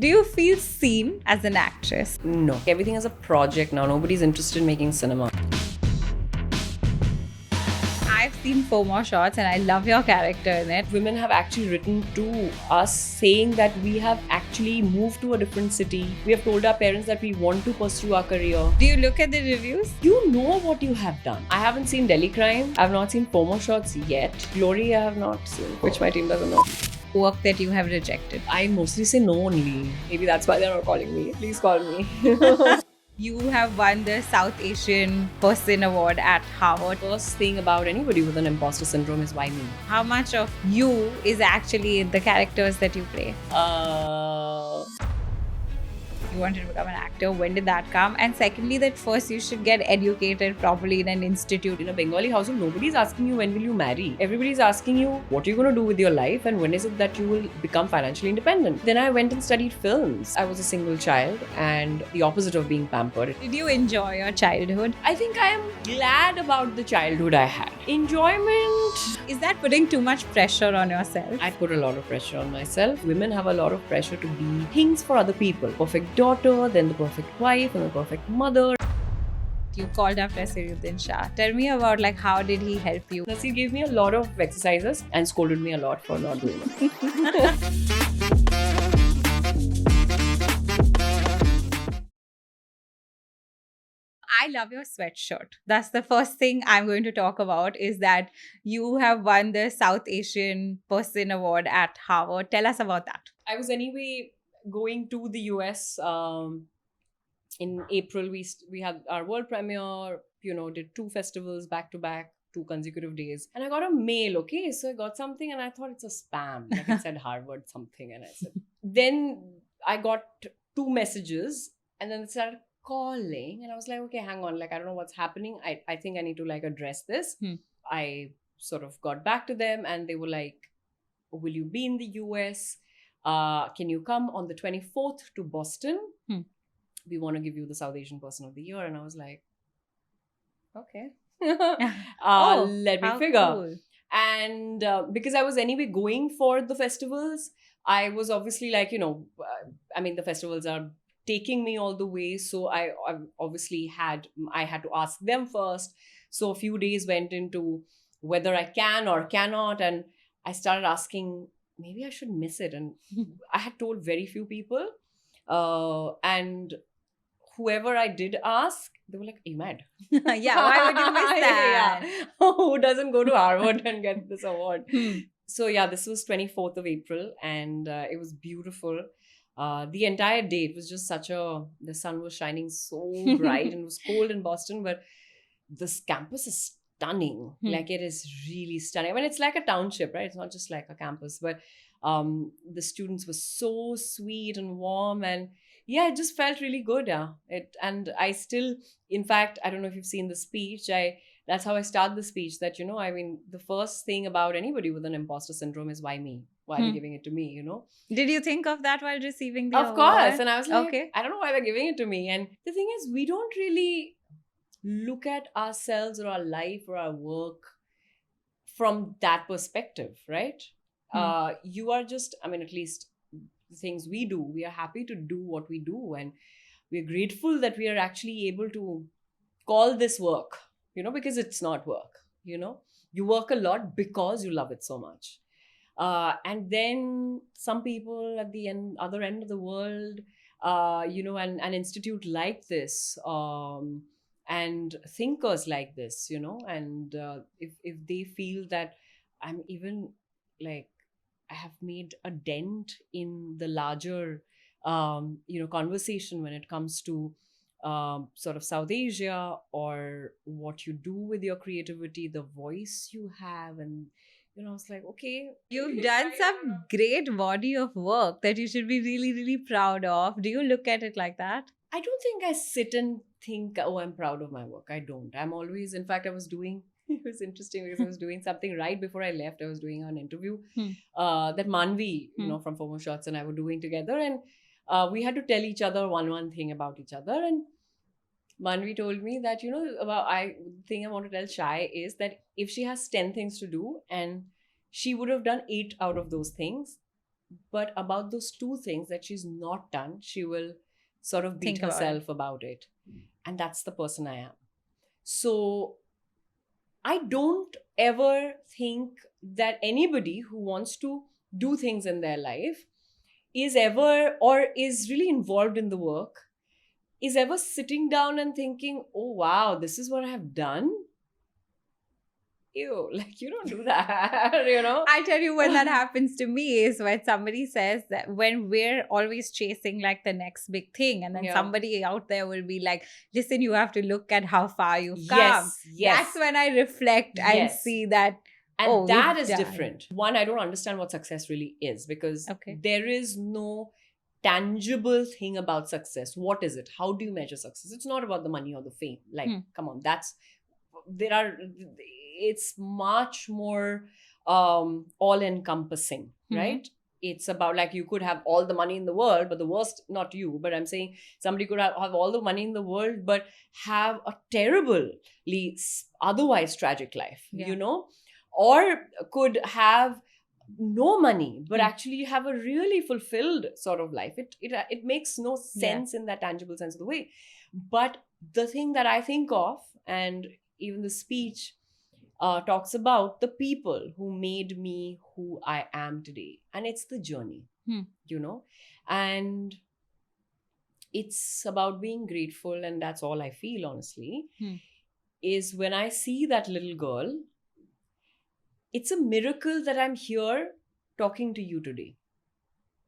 Do you feel seen as an actress? No. Everything is a project now. Nobody's interested in making cinema. I've seen 4 More Shots and I love your character in it. Women have actually written to us saying that we have actually moved to a different city. We have told our parents that we want to pursue our career. Do you look at the reviews? You know what you have done. I haven't seen Delhi Crime. I've not seen 4 More Shots yet. Glory I have not seen, which my team doesn't know. Work that you have rejected. I mostly say no only. Maybe that's why they're not calling me. Please call me. You have won the South Asian Person Award at Harvard. First thing about anybody with an imposter syndrome is why me? How much of you is actually in the characters that you play? You wanted to become an actor. When did that come? And secondly, that first you should get educated properly in an institute. In a Bengali household, nobody's asking you when will you marry. Everybody's asking you what are you going to do with your life and when is it that you will become financially independent. Then I went and studied films. I was a single child and the opposite of being pampered. Did you enjoy your childhood? I think I am glad about the childhood I had. Enjoyment. Is that putting too much pressure on yourself? I put a lot of pressure on myself. Women have a lot of pressure to be things for other people. Perfect daughter, then the perfect wife and the perfect mother. You called up Naseeruddin Shah. Tell me about how did he help you? Nasir gave me a lot of exercises and scolded me a lot for not doing it. I love your sweatshirt. That's the first thing I'm going to talk about is that you have won the South Asian Person Award at Harvard. Tell us about that. I was anyway going to the US in April. We had our world premiere, did 2 festivals back to back, 2 consecutive days. And I got a mail, okay? So I got something and I thought it's a spam. Like it said Harvard something. And I said, then I got 2 messages and then it started calling and I was like, okay, hang on, I don't know what's happening. I think I need to address this. I sort of got back to them and they were like, will you be in the US? Can you come on the 24th to Boston? We want to give you the South Asian Person of the Year. And I was like, okay. Let me figure. Cool. And because I was anyway going for the festivals, I was obviously the festivals are taking me all the way. So I obviously had to ask them first. So a few days went into whether I can or cannot. And I started asking, maybe I should miss it. And I had told very few people. And whoever I did ask, they were like, are you mad? Yeah, why would you miss that? Yeah. Who doesn't go to Harvard and get this award? So yeah, this was 24th of April and it was beautiful. The entire day, it was just the sun was shining so bright and it was cold in Boston, but this campus is stunning. It is really stunning. I mean, it's like a township, right? It's not just like a campus, but the students were so sweet and warm and yeah, it just felt really good. Yeah. And I still, in fact, I don't know if you've seen the speech. That's how I start the speech that, the first thing about anybody with an imposter syndrome is why me? Why are they giving it to me, Did you think of that while receiving the award? Of course. And I was like, okay. I don't know why they're giving it to me. And the thing is, we don't really look at ourselves or our life or our work from that perspective, right? You are just, at least the things we do, we are happy to do what we do. And we're grateful that we are actually able to call this work, because it's not work, You work a lot because you love it so much. And then some people at the other end of the world, an institute like this, and thinkers like this, and if they feel that I'm even I have made a dent in the larger, conversation when it comes to sort of South Asia or what you do with your creativity, the voice you have and I was like, okay. You've done some great body of work that you should be really, really proud of. Do you look at it like that? I don't think I sit and think, oh, I'm proud of my work. I don't. I'm always, in fact, it was interesting because I was doing something right before I left. I was doing an interview that Manvi, from 4More Shots and I were doing together. And we had to tell each other one thing about each other. And Manvi told me that, the thing I want to tell Shai is that if she has 10 things to do and she would have done 8 out of those things, But about those two things that she's not done, she will sort of beat Think about it. herself about it. And that's the person I am. So I don't ever think that anybody who wants to do things in their life is ever, or is really involved in the work, is ever sitting down and thinking, oh wow, this is what I have done. Ew, like you don't do that, you know? I tell you, when that happens to me is when somebody says that, when we're always chasing like the next big thing, and then Yeah. somebody out there will be like, listen, you have to look at how far you've come. Yes. That's when I reflect and Yes. see that, And oh, that we've is done. different. One, I don't understand what success really is, because Okay. there is no tangible thing about success. What is it? How do you measure success? It's not about the money or the fame. Like, come on, it's much more all encompassing, right? It's about, like, you could have all the money in the world, but the worst, not you, but I'm saying somebody could have all the money in the world, but have a terribly otherwise tragic life, you know? Or could have no money, but actually have a really fulfilled sort of life. It makes no sense in that tangible sense of the way. But the thing that I think of, and even the speech talks about the people who made me who I am today. And it's the journey, you know? And it's about being grateful. And that's all I feel, honestly, is when I see that little girl, it's a miracle that I'm here talking to you today,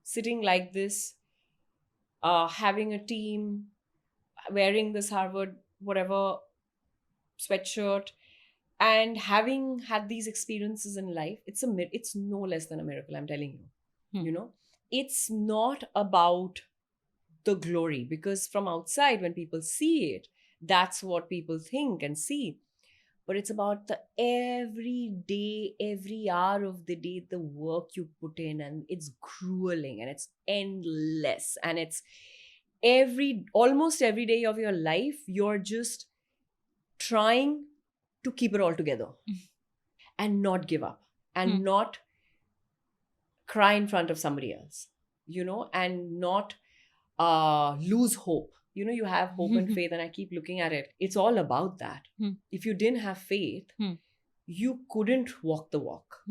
sitting like this, having a team, wearing this Harvard, whatever, sweatshirt, and having had these experiences in life. It's no less than a miracle, I'm telling you. You know, it's not about the glory, because from outside, when people see it, that's what people think and see. But it's about the every day, every hour of the day, the work you put in, and it's grueling and it's endless, and it's almost every day of your life, you're just trying to keep it all together and not give up and not cry in front of somebody else, you know, and not lose hope. You know, you have hope and faith, and I keep looking at it. It's all about that. If you didn't have faith, you couldn't walk the walk.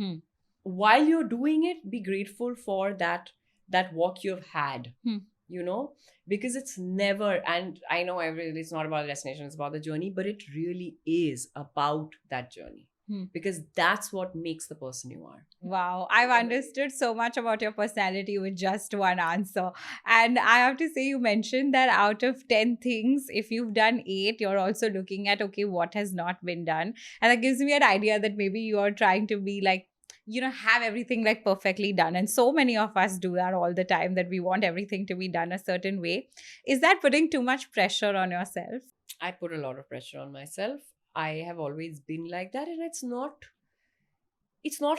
While you're doing it, be grateful for that walk you've had, you know, because it's never, and I know it's not about the destination, it's about the journey, but it really is about that journey. Because that's what makes the person you are. Wow, I've understood so much about your personality with just one answer. And I have to say, you mentioned that out of 10 things, if you've done 8, you're also looking at, okay, what has not been done. And that gives me an idea that maybe you're trying to be like, you know, have everything like perfectly done. And so many of us do that all the time, that we want everything to be done a certain way. Is that putting too much pressure on yourself? I put a lot of pressure on myself. I have always been like that, and it's not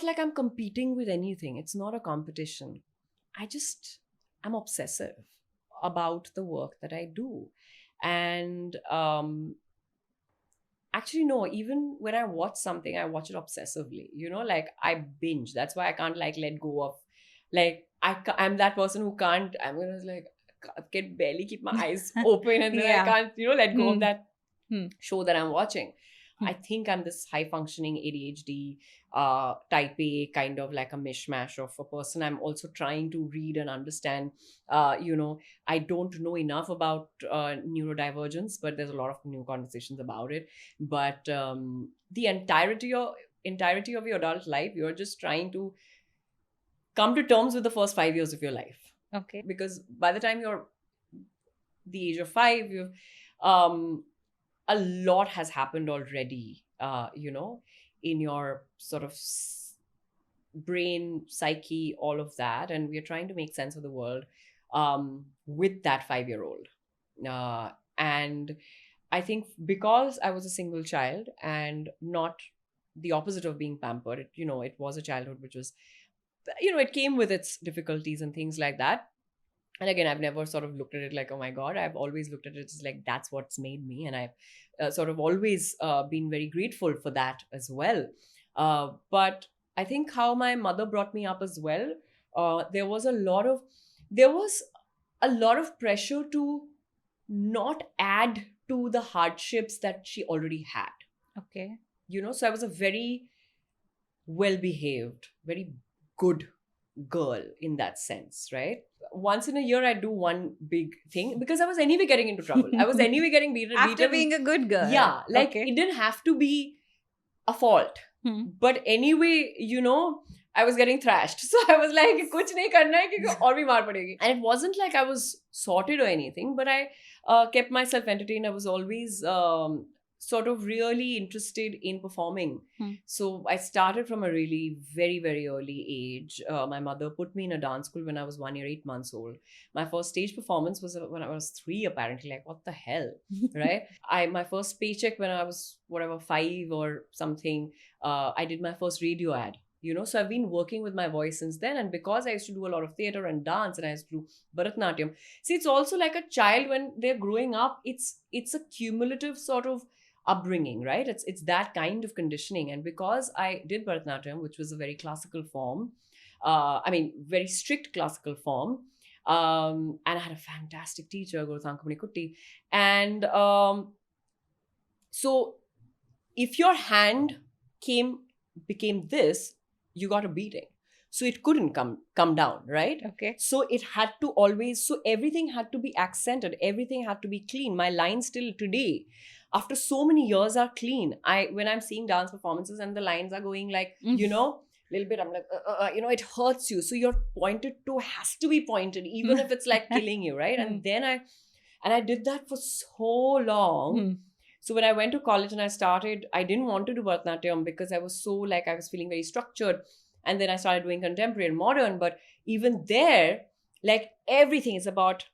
like I'm competing with anything. It's not a competition. I'm obsessive about the work that I do. And actually, no, even when I watch something, I watch it obsessively. You know, like I binge. That's why I can't like let go of, like, I'm that person who can't, I'm going to like, can barely keep my eyes open, and then I can't, you know, let go of that show that I'm watching. I think I'm this high functioning ADHD type A, kind of like a mishmash of a person. I'm also trying to read and understand. You know, I don't know enough about neurodivergence, but there's a lot of new conversations about it. But the entirety of your adult life, you're just trying to come to terms with the first 5 years of your life. Okay. Because by the time you're the age of 5, you've a lot has happened already, you know, in your sort of brain, psyche, all of that. And we're trying to make sense of the world with that 5-year-old. And I think because I was a single child and not the opposite of being pampered, you know, it was a childhood which was, you know, it came with its difficulties and things like that. And again, I've never sort of looked at it like, oh my God, I've always looked at it as like, that's what's made me. And I've sort of always been very grateful for that as well. But I think how my mother brought me up as well there was a lot of pressure to not add to the hardships that she already had. Okay. So I was a very well behaved, very good girl in that sense, right? Once in a year, I do one big thing because I was anyway getting into trouble. I was anyway getting beaten. After being a good girl. Yeah, like Okay. it didn't have to be a fault. But anyway, I was getting thrashed. So I was like, kuch nahi karna hai kyunki aur bhi maar padegi. And it wasn't like I was sorted or anything, but I kept myself entertained. I was always sort of really interested in performing. So I started from a really very, very early age. My mother put me in a dance school when I was 1 year, 8 months old. My first stage performance was when I was 3, apparently. Like, what the hell, right? My first paycheck when I was, 5 or something, I did my first radio ad. So I've been working with my voice since then. And because I used to do a lot of theater and dance, and I used to do Bharatanatyam. See, it's also like a child when they're growing up, it's a cumulative sort of upbringing, right? It's that kind of conditioning. And because I did Bharatanatyam, which was a very classical form, very strict classical form, and I had a fantastic teacher, Guru Thankamani Kutti. And so if your hand became this, you got a beating. So it couldn't come down, right? Okay. So it had to always, so everything had to be accented. Everything had to be clean. My lines still today, after so many years, are clean. When I'm seeing dance performances and the lines are going like, little bit, I'm like, it hurts you. So your pointed toe has to be pointed, even if it's like killing you, right? And then I did that for so long. So when I went to college and I didn't want to do Bharatanatyam because I was feeling very structured. And then I started doing contemporary and modern. But even there, like everything is about,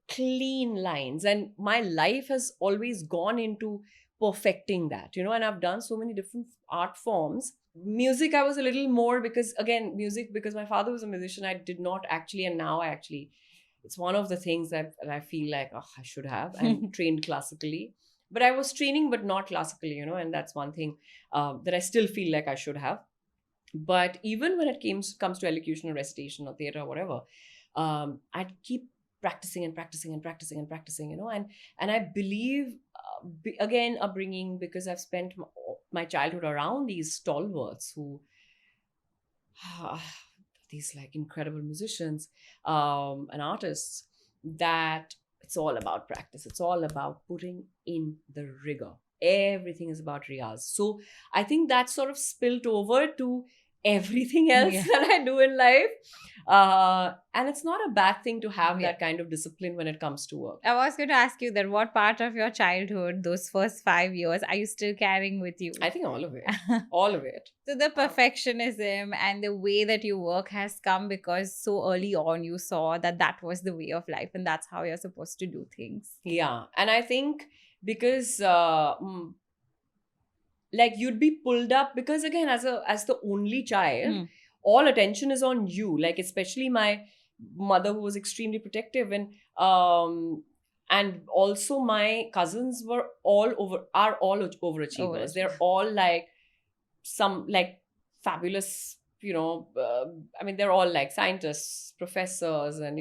clean lines. And my life has always gone into perfecting that, and I've done so many different art forms. Music, I was a little more because my father was a musician, I did not actually. And now it's one of the things that I feel like, I should have. I'm trained classically. But I was training, but not classically, and that's one thing that I still feel like I should have. But even when it comes to elocution or recitation or theatre or whatever, I'd keep practicing and practicing and practicing and practicing, and I believe, again, upbringing, because I've spent my childhood around these stalwarts who, these like incredible musicians and artists, that it's all about practice. It's all about putting in the rigor. Everything is about riyaz. So I think that sort of spilled over to everything else that I do in life. And it's not a bad thing to have that kind of discipline when it comes to work. I was going to ask you that what part of your childhood, those first 5 years, are you still carrying with you? I think all of it. All of it. So the perfectionism and the way that you work has come because so early on you saw that was the way of life and that's how you're supposed to do things. Yeah. And I think because you'd be pulled up because, again, as the only child, all attention is on you. Like, especially my mother, who was extremely protective, and also my cousins are all overachievers. They're all like some like fabulous, they're all like scientists, professors, and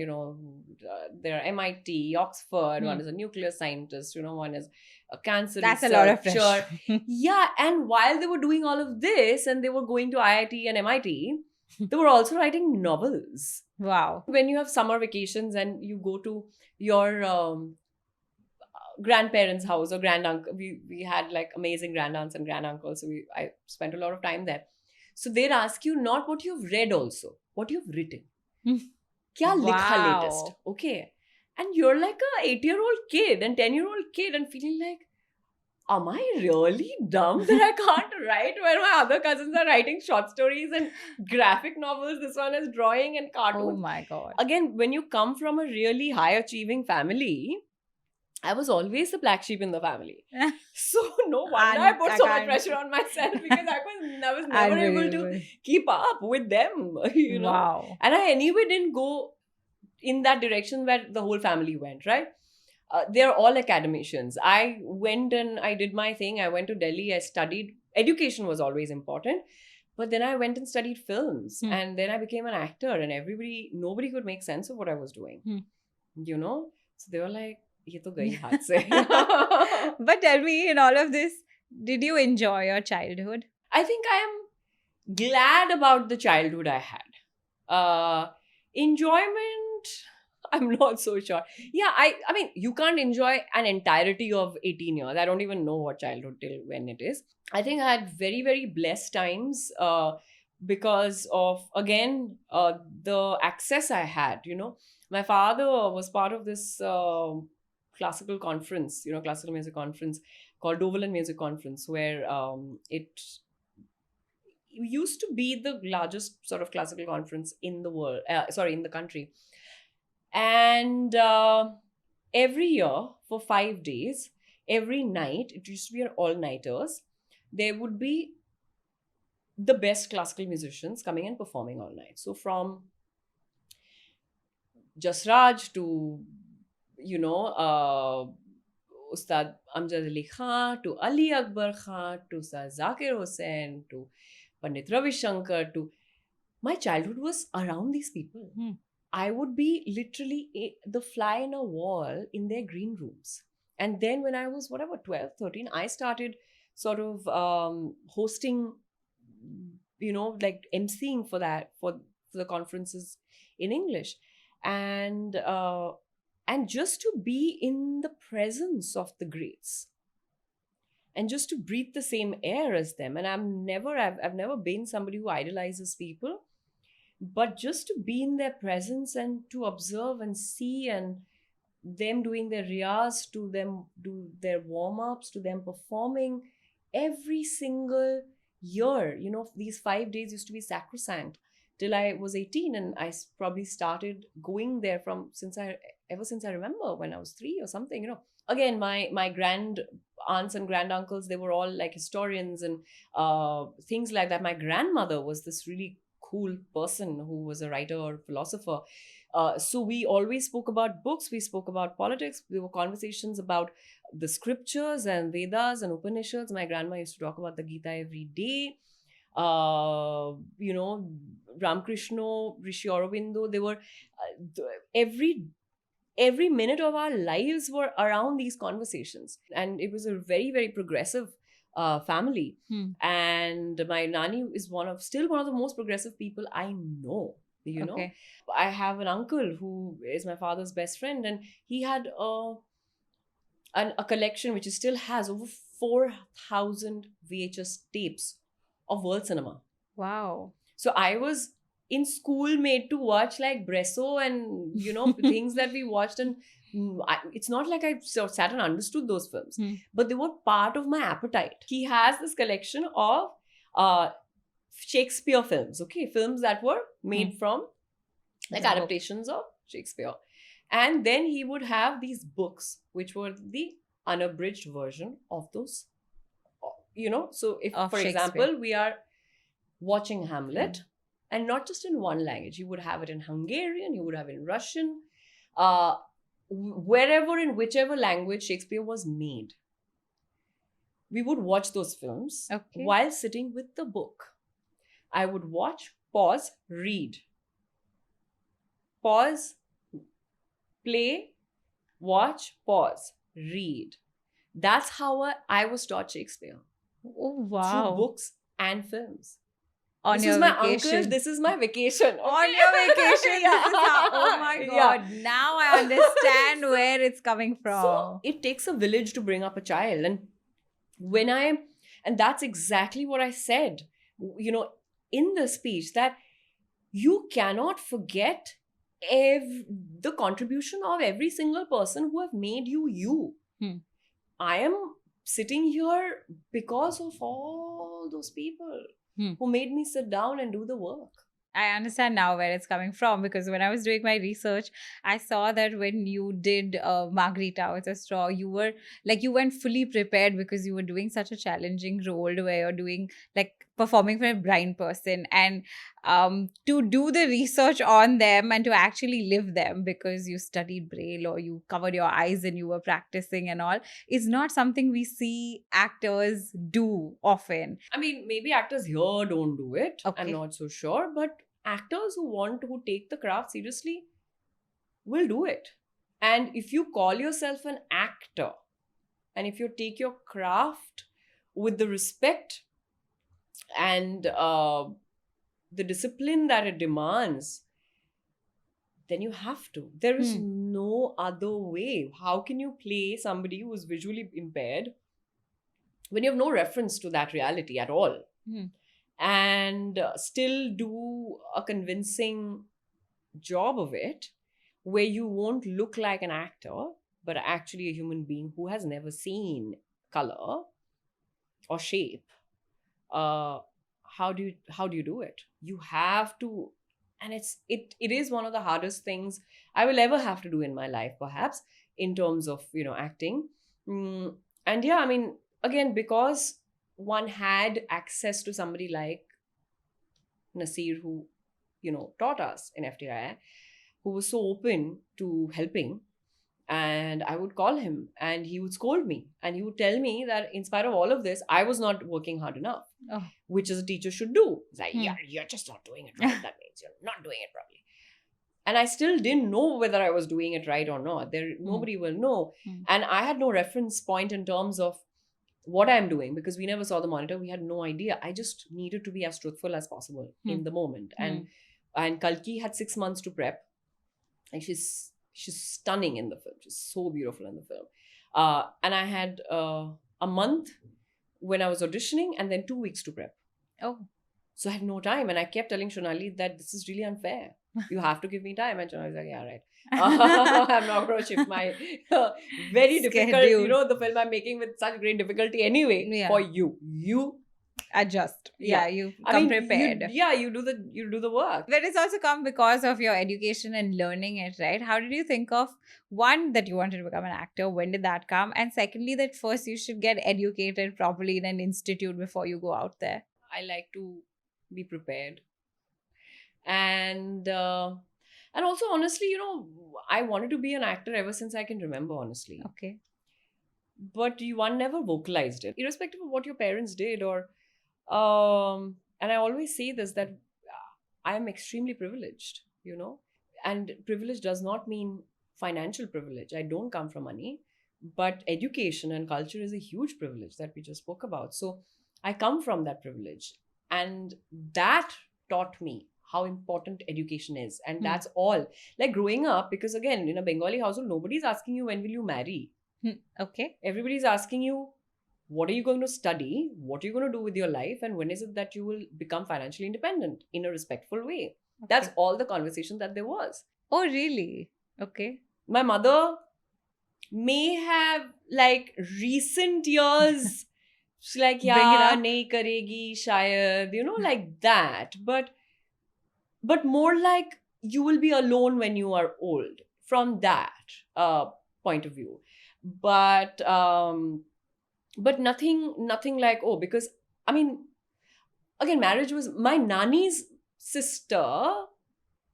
they're MIT, Oxford. One is a nuclear scientist, one is a cancer That's researcher. A lot of pressure. Yeah, and while they were doing all of this and they were going to IIT and MIT, they were also writing novels. Wow. When you have summer vacations and you go to your grandparents' house or granduncle, we had like amazing grandaunts and granduncles, so I spent a lot of time there. So they'd ask you not what you've read, also what you've written. Kya likha latest? Okay. And you're like a 8-year-old kid and 10-year-old kid and feeling like, am I really dumb that I can't write when my other cousins are writing short stories and graphic novels? This one is drawing and cartoons. Oh my God. Again, when you come from a really high achieving family, I was always the black sheep in the family. So no wonder I put so much pressure on myself because I was never able to keep up with them, Wow. And I anyway didn't go in that direction where the whole family went, right? They're all academicians. I went and I did my thing. I went to Delhi. I studied. Education was always important. But then I went and studied films, Hmm. and then I became an actor, and nobody could make sense of what I was doing. Hmm. You know? So they were like, ye to gayi haath se. But tell me, in all of this, did you enjoy your childhood? I think I am glad about the childhood I had. Enjoyment, I'm not so sure. Yeah, I mean, you can't enjoy an entirety of 18 years. I don't even know what childhood till when it is. I think I had very, very blessed times because of, again, the access I had. My father was part of this classical conference, classical music conference called Dovalan Music Conference, where it used to be the largest sort of classical conference in the world, in the country. And every year for 5 days, every night, it used to be an all-nighters, there would be the best classical musicians coming and performing all night. So from Jasraj to, Ustad Amjad Ali Khan, to Ali Akbar Khan, to Ustad Zakir Hussain, to Pandit Ravi Shankar, to my childhood was around these people. I would be literally the fly in a wall in their green rooms. And then when I was, whatever, 12, 13, I started sort of hosting, like emceeing for that, for the conferences in English. And just to be in the presence of the greats and just to breathe the same air as them. And I've never been somebody who idolizes people, but just to be in their presence and to observe and see, and them doing their riyaz, to them do their warm-ups, to them performing every single year. These 5 days used to be sacrosanct till I was 18, and I probably started going there ever since I remember, when I was 3 or something. Again, my grand aunts and granduncles, they were all like historians and things like that. My grandmother was this really cool person who was a writer or philosopher. So we always spoke about books, we spoke about politics, there were conversations about the scriptures and Vedas and Upanishads. My grandma used to talk about the Gita every day. Ramakrishna, Rishi Aurobindo, they were every minute of our lives were around these conversations. And it was a very, very progressive family. And my nani is still one of the most progressive people I know. Okay. I have an uncle who is my father's best friend, and he had a collection which he still has over 4,000 VHS tapes of world cinema. Wow. So I was in school made to watch like Bresso and things that we watched, and it's not like I sat and understood those films, but they were part of my appetite. He has this collection of Shakespeare films, films that were made from like adaptations of Shakespeare. And then he would have these books which were the unabridged version of those, so if, for example, we are watching Hamlet, and not just in one language, he would have it in Hungarian, he would have it in Russian, wherever, in whichever language Shakespeare was made. We would watch those films while sitting with the book. I would watch, pause, read. Pause, play, watch, pause, read. That's how I was taught Shakespeare. Oh, wow. Through books and films. On this your is my vacation. Uncle, this is my vacation. On your vacation. Yeah. This is oh my God. Yeah. Now I understand where it's coming from. So it takes a village to bring up a child. And that's exactly what I said, in the speech, that you cannot forget the contribution of every single person who have made you. I am sitting here because of all those people who made me sit down and do the work. I understand now where it's coming from, because when I was doing my research, I saw that when you did Margarita With A Straw, you went fully prepared, because you were doing such a challenging role where you're doing like performing for a blind person, and to do the research on them and to actually live them because you studied braille or you covered your eyes and you were practicing and all is not something we see actors do often. I mean, maybe actors here don't do it. I'm Okay. not so sure. But actors who take the craft seriously will do it. And if you call yourself an actor, and if you take your craft with the respect and the discipline that it demands, then you have to. There is no other way. How can you play somebody who is visually impaired when you have no reference to that reality at all? And still do a convincing job of it where you won't look like an actor but actually a human being who has never seen color or shape. How do you do it? You have to. And it is one of the hardest things I will ever have to do in my life, perhaps, in terms of acting. And yeah, I mean, again, because one had access to somebody like Nasir, who taught us in FTII, who was so open to helping. And I would call him and he would scold me and he would tell me that in spite of all of this, I was not working hard enough, which as a teacher should do. It's like, yeah, you're just not doing it right. That means you're not doing it properly. And I still didn't know whether I was doing it right or not. Nobody will know. And I had no reference point in terms of what I'm doing because we never saw the monitor. We had no idea. I just needed to be as truthful as possible in the moment. And Kalki had 6 months to prep. And she's stunning in the film. She's so beautiful in the film. And I had a month when I was auditioning and then 2 weeks to prep. Oh. So I had no time. And I kept telling Shonali that this is really unfair. You have to give me time. And Shonali was like, yeah, right. I'm not going to shift my very difficult, the film I'm making with such great difficulty anyway for you. You adjust. You come prepared. You do the work. But it's also come because of your education and learning it, right? How did you think of, one, that you wanted to become an actor? When did that come? And secondly, that first you should get educated properly in an institute before you go out there. I like to be prepared. And also, honestly, I wanted to be an actor ever since I can remember, honestly. Okay. But one never vocalized it, irrespective of what your parents did or and I always say this, that I am extremely privileged, and privilege does not mean financial privilege. I don't come from money, but education and culture is a huge privilege that we just spoke about. So I come from that privilege, and that taught me how important education is. And that's all. Like growing up, because again, in a Bengali household, nobody's asking you when will you marry. Okay. Everybody's asking you, what are you going to study? What are you going to do with your life? And when is it that you will become financially independent in a respectful way? Okay. That's all the conversation that there was. Oh, really? Okay. My mother may have recent years, she's like, yeah, nahi karegi, shayad, like that. But more like you will be alone when you are old from that point of view. But nothing like, because I mean, again, marriage was my nani's sister,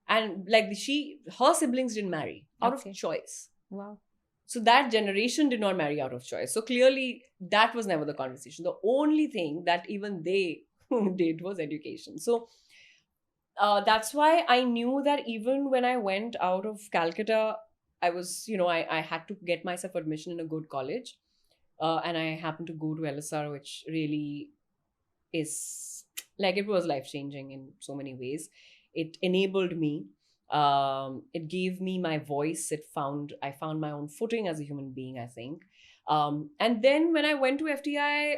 and her siblings didn't marry out of choice. Wow. So that generation did not marry out of choice. So clearly that was never the conversation. The only thing that even they did was education. So that's why I knew that even when I went out of Calcutta, I was, I had to get myself admission in a good college. And I happened to go to LSR, which really is it was life-changing in so many ways. It enabled me. It gave me my voice. I found my own footing as a human being, I think. And then when I went to FTI,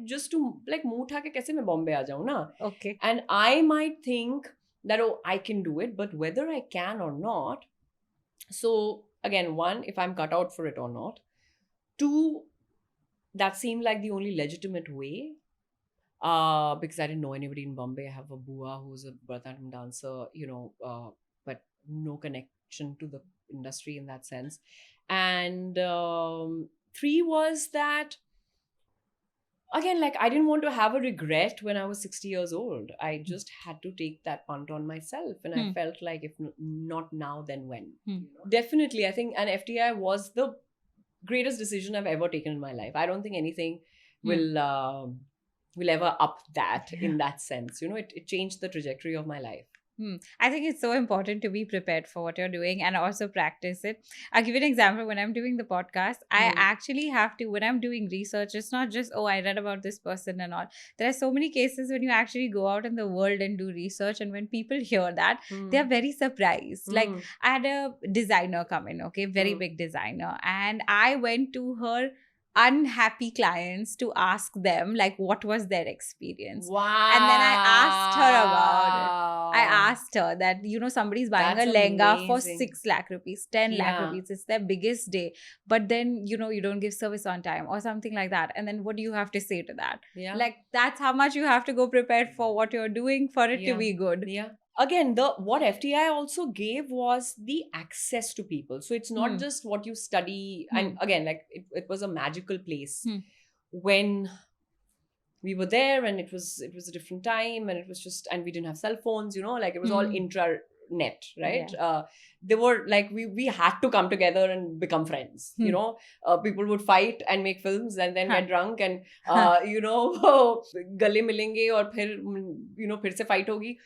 just to muh utha ke kaise main Bombay aa jaun na. Okay. And I might think that, I can do it, but whether I can or not. So again, one, if I'm cut out for it or not. Two, that seemed like the only legitimate way. Because I didn't know anybody in Bombay. I have a bua who's a Bharatanatyam dancer, but no connection to the industry in that sense. And three was that again, like, I didn't want to have a regret when I was 60 years old. I just had to take that punt on myself. And I felt like, if not now, then when? Definitely, I think an FTI was the greatest decision I've ever taken in my life. I don't think anything will ever up that in that sense. It changed the trajectory of my life. I think it's so important to be prepared for what you're doing and also practice it. I'll give you an example. When I'm doing the podcast, I actually have to, when I'm doing research, it's not just, oh, I read about this person and all. There are so many cases when you actually go out in the world and do research, and when people hear that, they're very surprised. Like, I had a designer come in, okay, very big designer, and I went to her unhappy clients to ask them, like, what was their experience. Wow. And then I asked her about it. I asked her that, somebody's buying That's a lehenga for amazing. 6 lakh rupees, 10 lakh rupees. It's their biggest day. But then, you don't give service on time or something like that. And then what do you have to say to that? Yeah. Like, that's how much you have to go prepared for what you're doing for it to be good. Yeah. Again, what FTI also gave was the access to people. So it's not just what you study. And again, like, it was a magical place when we were there, and it was a different time, and it was just, and we didn't have cell phones, like, it was all intranet, right? They were like, we had to come together and become friends. People would fight and make films and then get drunk and gale milenge aur phir se fight hogi.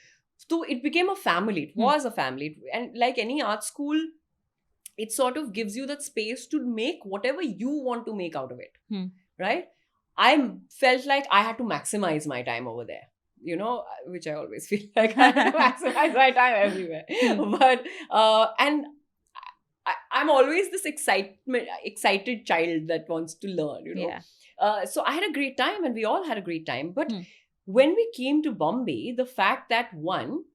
So it became a family. It was a family. And like any art school, it sort of gives you that space to make whatever you want to make out of it, right? I felt like I had to maximize my time over there, which I always feel like I have to maximize my time everywhere. But, and I'm always this excited child that wants to learn, So I had a great time, and we all had a great time. But when we came to Bombay, the fact that, one,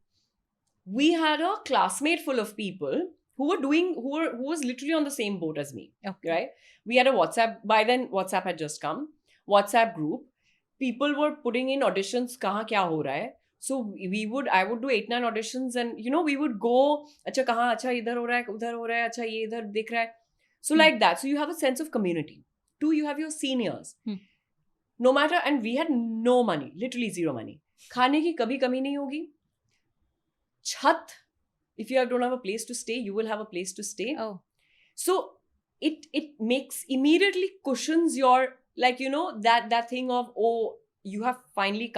we had a classmate full of people who was literally on the same boat as me, right? We had a WhatsApp. By then, WhatsApp had just come. WhatsApp group. People were putting in auditions, kahan kya ho raha hai. So I would do 8-9 auditions, and we would go, acha kahan, acha idhar ho raha hai, udhar ho raha hai, acha ye idhar dekh raha hai. So like that. So you have a sense of community. 2, you have your seniors. No matter, and we had no money, literally zero money. Khane ki kabhi kami nahi hogi. Chhat, if you don't have a place to stay, you will have a place to stay. Oh. So it makes, immediately cushions your, like, that thing of, oh, you have finally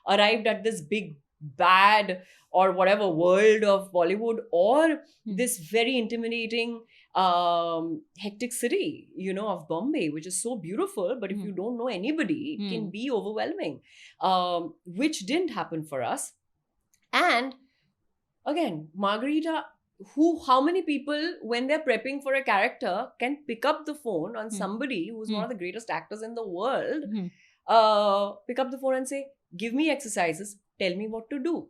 arrived at this big, bad, or whatever world of Bollywood, or this very intimidating, hectic city, of Bombay, which is so beautiful. But if you don't know anybody, it can be overwhelming, which didn't happen for us. And again, Margarita, how many people, when they're prepping for a character, can pick up the phone on somebody who's one of the greatest actors in the world, pick up the phone and say, give me exercises, tell me what to do.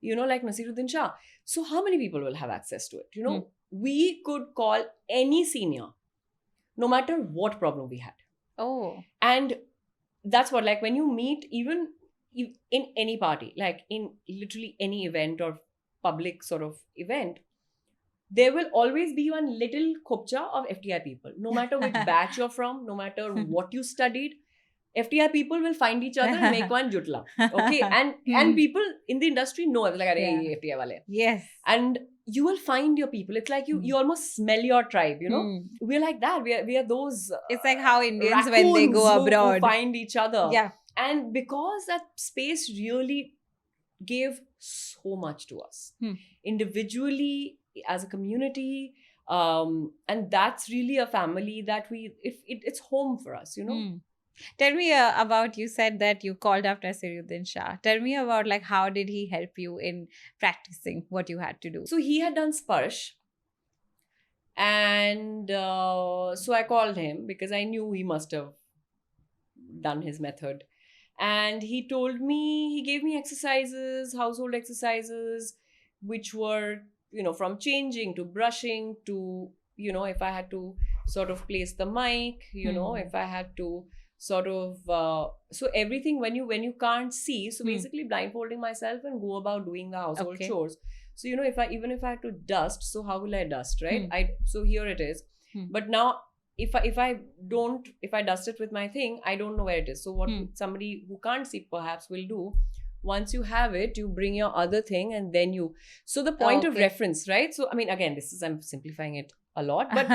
Like Naseeruddin Shah. So how many people will have access to it? We could call any senior, no matter what problem we had. Oh. And that's what, like, when you meet, even in any party, like in literally any event or public sort of event, there will always be one little khopcha of FTI people. No matter which batch you're from, no matter what you studied, FTI people will find each other and make one jutla. Okay. And people in the industry know it. Like, ye FTI wale. Yes. And you will find your people. It's like you almost smell your tribe, We're like that. We are those. It's like how Indians, when they go abroad, who find each other. Yeah. And because that space really gave so much to us, individually, as a community, and that's really a family that it's home for us, Tell me about, you said that you called up Naseeruddin Shah. Tell me about, like, how did he help you in practicing what you had to do? So he had done Sparsh, and so I called him because I knew he must have done his method. And he gave me exercises, household exercises, which were, from changing to brushing to, if I had to sort of place the mic, if I had to sort of, so everything when you can't see, so basically blindfolding myself and go about doing the household chores. So, if I had to dust, so how will I dust, right? So here it is. But now if I dust it with my thing, I don't know where it is. So what somebody who can't see perhaps will do, once you have it, you bring your other thing and then you, so the point of reference, right? So I mean, again, I'm simplifying it a lot, but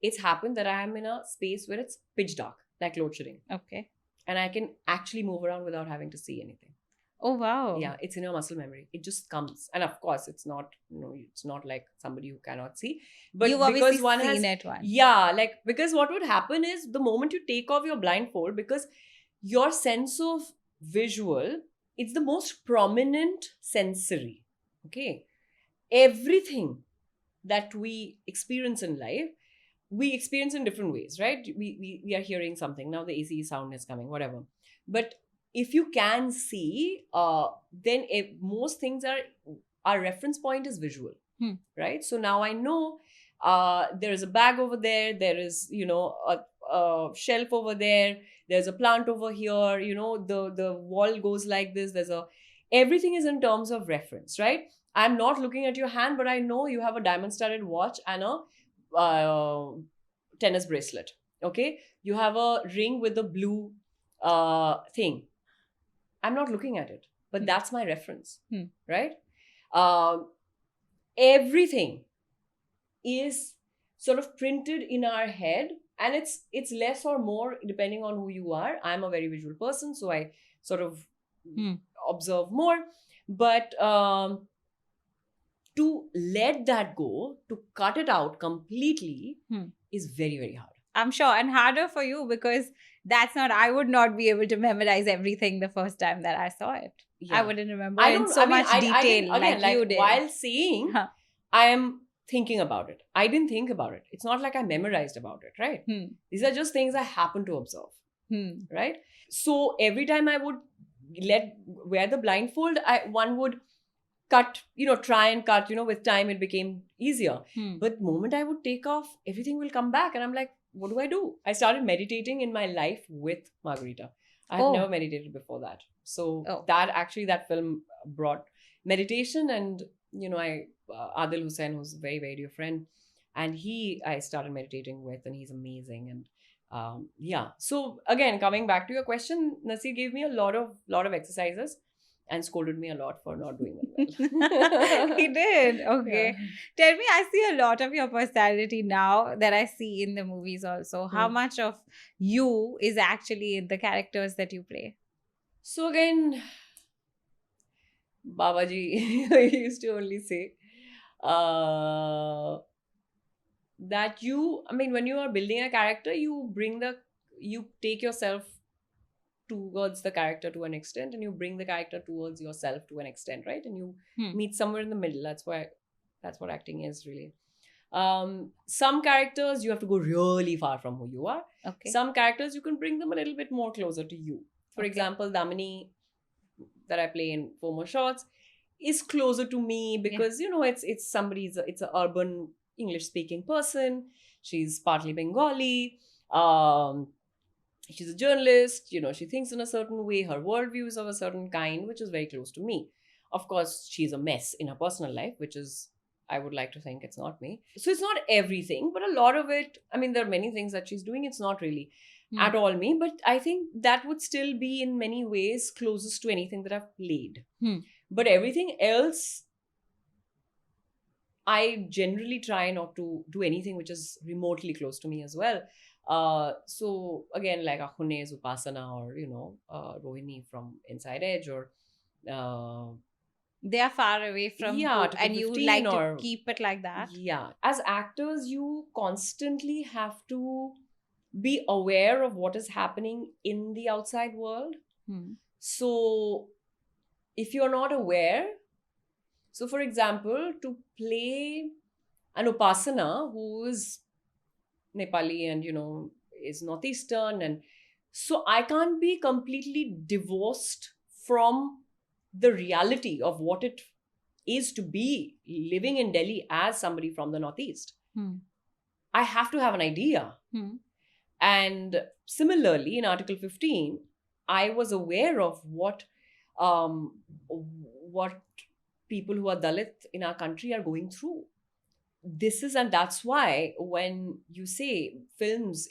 it's happened that I am in a space where it's pitch dark, like load shedding. Okay. And I can actually move around without having to see anything. Oh, wow. Yeah, it's in your muscle memory. It just comes. And of course, it's not, it's not like somebody who cannot see. But You've because one seen has, it once. yeah, like, because what would happen is the moment you take off your blindfold, because your sense of visual, it's the most prominent sensory. Okay. Everything that we experience in life, we experience in different ways, right? We are hearing something. Now the AC sound is coming, whatever. But if you can see, then most things our reference point is visual, right? So now I know there is a bag over there. There is, a shelf over there. There's a plant over here. The wall goes like this. Everything is in terms of reference, right? I'm not looking at your hand, but I know you have a diamond-studded watch and a tennis bracelet. Okay, you have a ring with a blue thing. I'm not looking at it, but that's my reference, right? Everything is sort of printed in our head, and it's less or more depending on who you are. I'm a very visual person, so I sort of observe more. But to let that go, to cut it out completely, is very, very hard. I'm sure, and harder for you because I would not be able to memorize everything the first time that I saw it. Yeah. I wouldn't remember in so much detail like you did. While seeing, I am thinking about it. I didn't think about it. It's not like I memorized about it, right? These are just things I happen to observe, right? So every time I would wear the blindfold, one would try and cut, with time it became easier. But the moment I would take off, everything will come back. And I'm like, what do I do? I started meditating in my life with Margarita. I have never meditated before that. So that film brought meditation, and, Adil Hussain, who's a very, very dear friend, and I started meditating with, and he's amazing. And so again, coming back to your question, Naseer gave me a lot of exercises and scolded me a lot for not doing them well. He did. Okay. Yeah. Tell me, I see a lot of your personality now that I see in the movies also. How much of you is actually in the characters that you play? So again, Babaji used to only say that when you are building a character, you take yourself towards the character to an extent, and you bring the character towards yourself to an extent, right? And you meet somewhere in the middle. That's what acting is, really. Some characters you have to go really far from who you are. Okay. Some characters you can bring them a little bit more closer to you. For example, Damini, that I play in 4 More Shots, is closer to me because it's an urban English speaking person. She's partly Bengali. She's a journalist, she thinks in a certain way, her worldview is of a certain kind, which is very close to me. Of course, she's a mess in her personal life, which is, I would like to think it's not me. So it's not everything, but a lot of it, there are many things that she's doing, it's not really at all me, but I think that would still be in many ways closest to anything that I've played. But everything else, I generally try not to do anything which is remotely close to me as well. So again, like Akhune's Upasana, or Rohini from Inside Edge, or they are far away from you, and you like to keep it like that. Yeah, as actors, you constantly have to be aware of what is happening in the outside world. So if you're not aware, so for example, to play an Upasana who is Nepali and is Northeastern, and so I can't be completely divorced from the reality of what it is to be living in Delhi as somebody from the Northeast. I have to have an idea. And similarly, in Article 15, I was aware of what people who are Dalit in our country are going through. this is, and that's why when you say films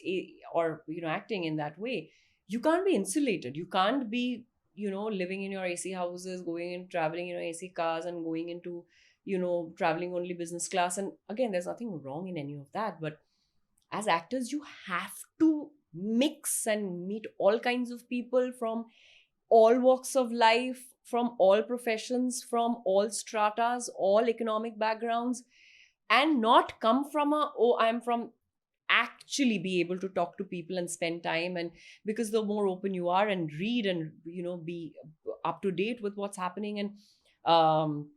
or acting in that way, you can't be insulated. You can't be living in your AC houses, going and traveling in your AC cars, and going into traveling only business class. And again, there's nothing wrong in any of that, but as actors you have to mix and meet all kinds of people from all walks of life, from all professions, from all stratas, all economic backgrounds, and not come from I'm from, actually be able to talk to people and spend time. And because the more open you are and read and be up to date with what's happening, um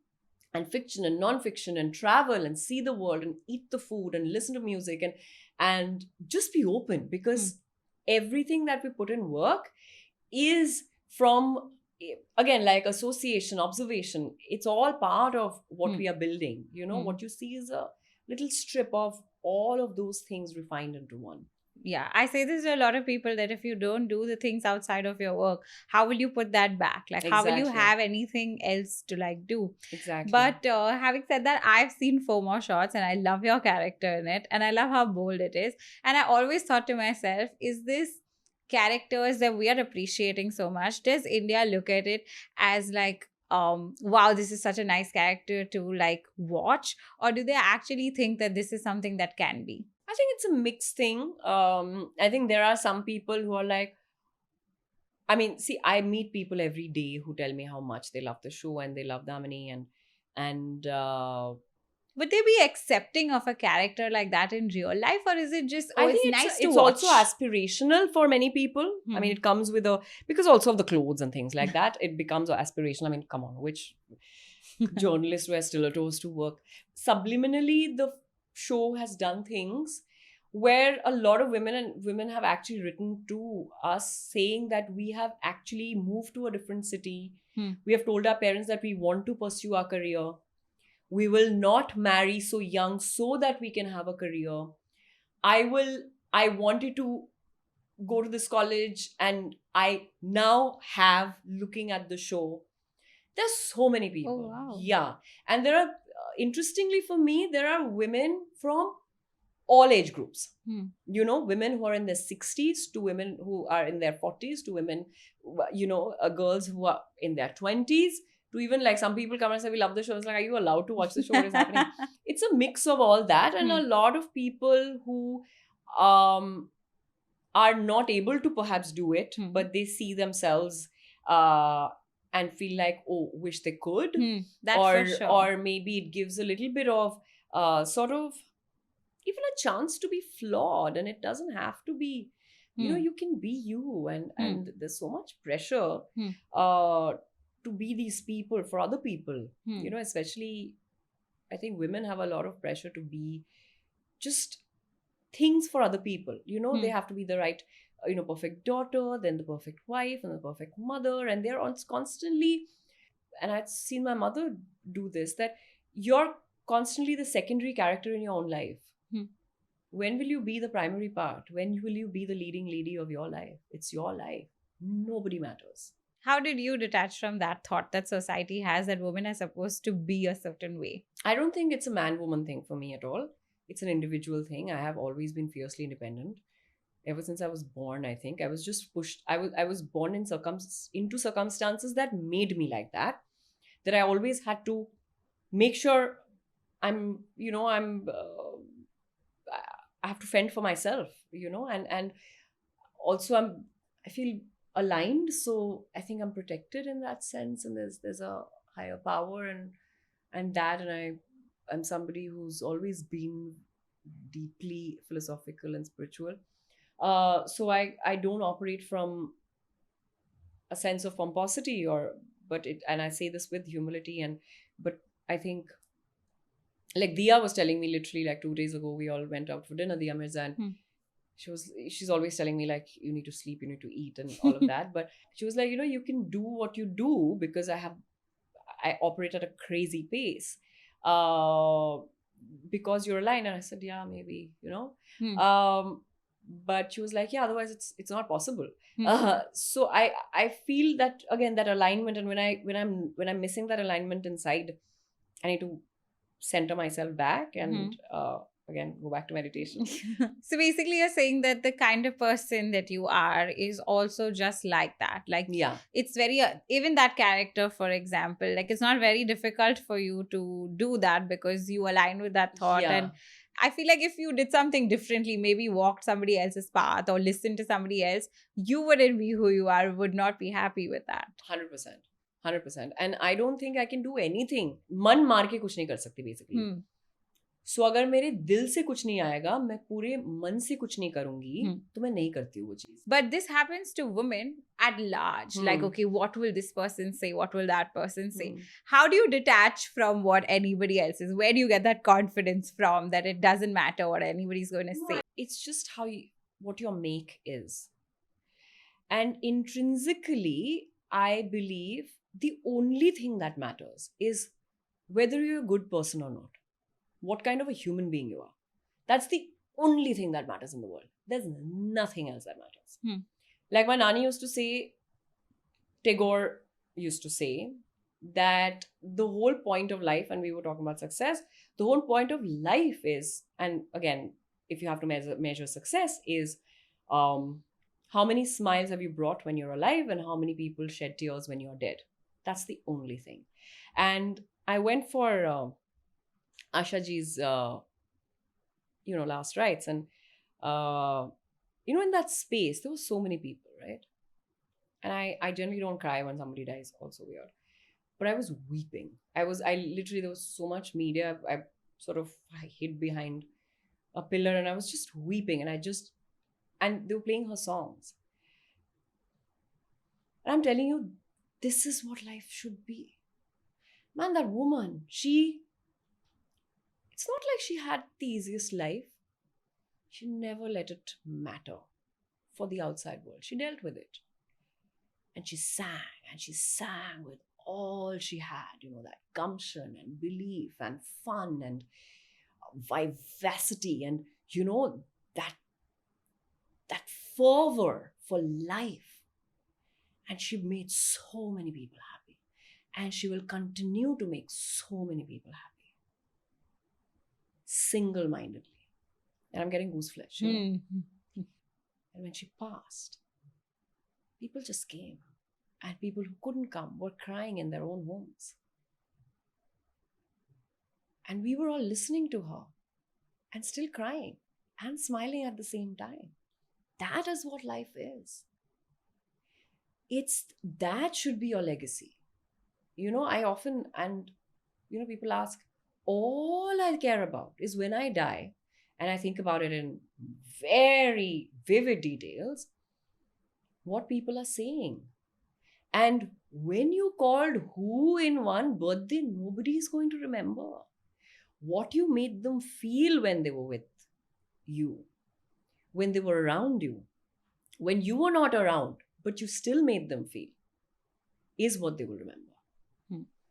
and fiction and non-fiction, and travel and see the world and eat the food and listen to music, and just be open, because everything that we put in work is from, again, like association, observation. It's all part of what we are building. What you see is a little strip of all of those things refined into one. Yeah, I say this to a lot of people, that if you don't do the things outside of your work, how will you put that back? Like, how will you Exactly. have anything else to like do? Exactly. But having said that, I've seen 4 more shots and I love your character in it, and I love how bold it is. And I always thought to myself, is this characters that we are appreciating so much, does India look at it as like, wow, this is such a nice character to like watch, or do they actually think that this is something that can be? I think it's a mixed thing. I think there are some people who are like, I mean, see, I meet people every day who tell me how much they love the show and they love Damini, and Would they be accepting of a character like that in real life, or is it just, oh, I it's think nice to it's watch? also aspirational for many people. I mean, it comes with because also of the clothes and things like that, it becomes aspirational. I mean, come on, which journalists were still toes to work? Subliminally, the show has done things where a lot of women have actually written to us saying that we have actually moved to a different city. We have told our parents that we want to pursue our career. We will not marry so young so that we can have a career. I wanted to go to this college, and I now have, looking at the show, there's so many people. Oh, wow. Yeah. And there are, interestingly for me, there are women from all age groups. Women who are in their 60s, to women who are in their 40s, to women, girls who are in their 20s, to even like some people come and say, we love the show. It's like, are you allowed to watch the show? What is happening? It's a mix of all that. And a lot of people who are not able to perhaps do it, but they see themselves and feel like, oh, wish they could. That's or for sure. or maybe it gives a little bit of sort of even a chance to be flawed, and it doesn't have to be, you can be you, and there's so much pressure to be these people for other people. Especially I think women have a lot of pressure to be just things for other people. They have to be the right, perfect daughter, then the perfect wife, and the perfect mother, and they're on constantly. And I've seen my mother do this, that you're constantly the secondary character in your own life. When will you be the primary part? When will you be the leading lady of your life? It's your life. Nobody matters. How did you detach from that thought that society has that women are supposed to be a certain way? I don't think it's a man-woman thing for me at all. It's an individual thing. I have always been fiercely independent. Ever since I was born, I think I was just pushed. I was born into circumstances that made me like that. That I always had to make sure I'm. I have to fend for myself. And also I feel aligned, so I think I'm protected in that sense. And there's a higher power and that, and I'm somebody who's always been deeply philosophical and spiritual. So I don't operate from a sense of pomposity, and I say this with humility, but I think, like Dia was telling me literally like 2 days ago, we all went out for dinner, Dia Mirza, and she's always telling me like, you need to sleep, you need to eat, and all of that. But she was like, you can do what you do because I operate at a crazy pace, because you're aligned. And I said, yeah, maybe, but she was like, yeah, otherwise it's not possible. So I feel that, again, that alignment, and when I'm missing that alignment inside, I need to center myself back and again go back to meditation. So basically, you're saying that the kind of person that you are is also just like that. Like, Yeah. it's very, even that character, for example, like it's not very difficult for you to do that because you align with that thought. Yeah. And I feel like if you did something differently, maybe walked somebody else's path or listened to somebody else, you wouldn't be who you are, would not be happy with that. 100%. 100%. And I don't think I can do anything. मन मार के कुछ नहीं कर सकती basically. सो अगर मेरे दिल से कुछ नहीं आएगा, मैं पूरे मन से कुछ नहीं करूंगी, तो मैं नहीं करती हूँ वो चीज. But this happens to women at large. Like, okay, what will this person say? What will that person say? How do you detach from what anybody else is? Where do you get that confidence from that it doesn't matter what anybody's going to say? It's just what your make is. And intrinsically, I believe the only thing that matters is whether you're a good person or not. What kind of a human being you are. That's the only thing that matters in the world. There's nothing else that matters. Like my nani used to say, Tagore used to say, that the whole point of life, and we were talking about success, the whole point of life is, and again, if you have to measure success, is how many smiles have you brought when you're alive and how many people shed tears when you're dead. That's the only thing. And I went for Asha ji's, last rites. And, in that space, there were so many people, right? And I generally don't cry when somebody dies, also weird. But I was weeping. There was so much media. I hid behind a pillar and I was just weeping. And they were playing her songs. And I'm telling you, this is what life should be. Man, that woman, it's not like she had the easiest life. She never let it matter for the outside world. She dealt with it. And she sang with all she had, that gumption and belief and fun and vivacity and, that fervor for life. And she made so many people happy. And she will continue to make so many people happy. Single-mindedly. And I'm getting goose flesh. And when she passed, people just came. And people who couldn't come were crying in their own homes. And we were all listening to her and still crying and smiling at the same time. That is what life is. That should be your legacy. I often, people ask, all I care about is when I die, and I think about it in very vivid details, what people are saying. And when you called who in one birthday, nobody is going to remember. What you made them feel when they were with you, when they were around you, when you were not around, but you still made them feel, is what they will remember.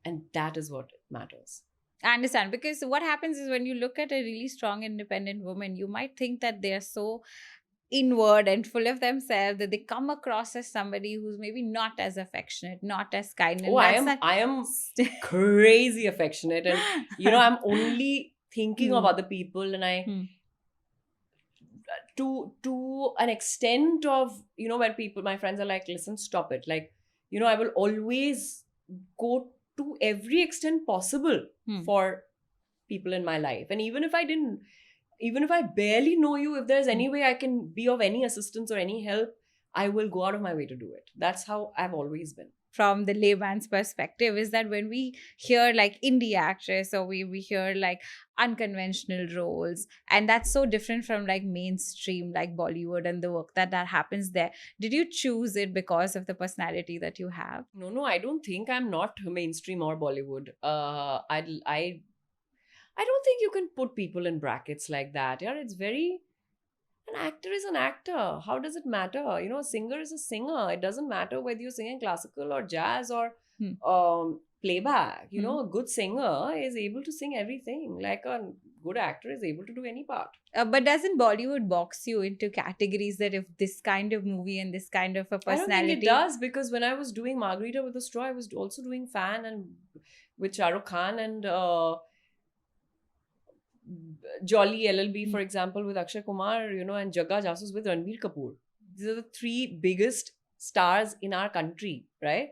And that is what matters. I understand, because what happens is when you look at a really strong, independent woman, you might think that they are so inward and full of themselves that they come across as somebody who's maybe not as affectionate, not as kind. And I am crazy affectionate, and I'm only thinking of other people, and I to an extent of when my friends are like, listen, stop it, like I will always go to every extent possible for people in my life. And even if I barely know you, if there's any way I can be of any assistance or any help, I will go out of my way to do it. That's how I've always been. From the layman's perspective, is that when we hear like indie actress, or we hear like unconventional roles, and that's so different from like mainstream like Bollywood and the work that happens there. Did you choose it because of the personality that you have? No, I don't think I'm not mainstream or Bollywood. I don't think you can put people in brackets like that. Yeah, it's very... An actor is an actor. How does it matter? A singer is a singer. It doesn't matter whether you're singing classical or jazz or playback. A good singer is able to sing everything. Like a good actor is able to do any part. But doesn't Bollywood box you into categories that if this kind of movie and this kind of a personality? I don't think it does, because when I was doing Margarita With A Straw, I was also doing Fan and with Shah Rukh Khan, and Jolly LLB, for example, with Akshay Kumar, and Jagga Jasus with Ranbir Kapoor. These are the three biggest stars in our country, right?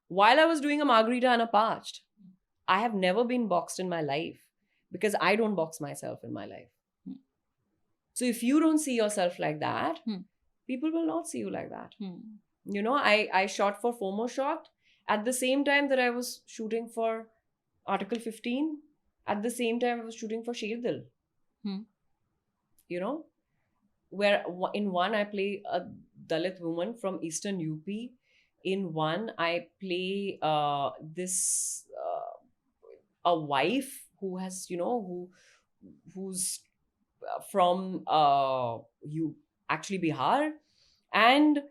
While I was doing a Margarita and a Parched, I have never been boxed in my life because I don't box myself in my life. So if you don't see yourself like that, people will not see you like that. I shot for FOMO Shot at the same time that I was shooting for Article 15. At the same time, I was shooting for Sher Dil. Where in one I play a Dalit woman from Eastern UP. In one I play a wife who has, who's from actually Bihar, and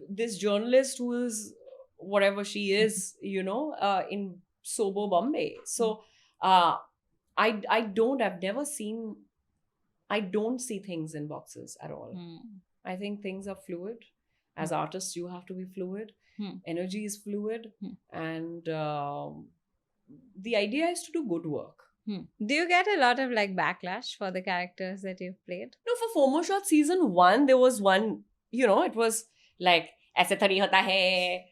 this journalist who is whatever she is, in Sobo, Bombay. So I don't see things in boxes at all. I think things are fluid. As artists, you have to be fluid. Energy is fluid. And the idea is to do good work. Do you get a lot of backlash for the characters that you've played? No, for FOMO Shot season 1, there was one, it was like, aise thodi hota hai,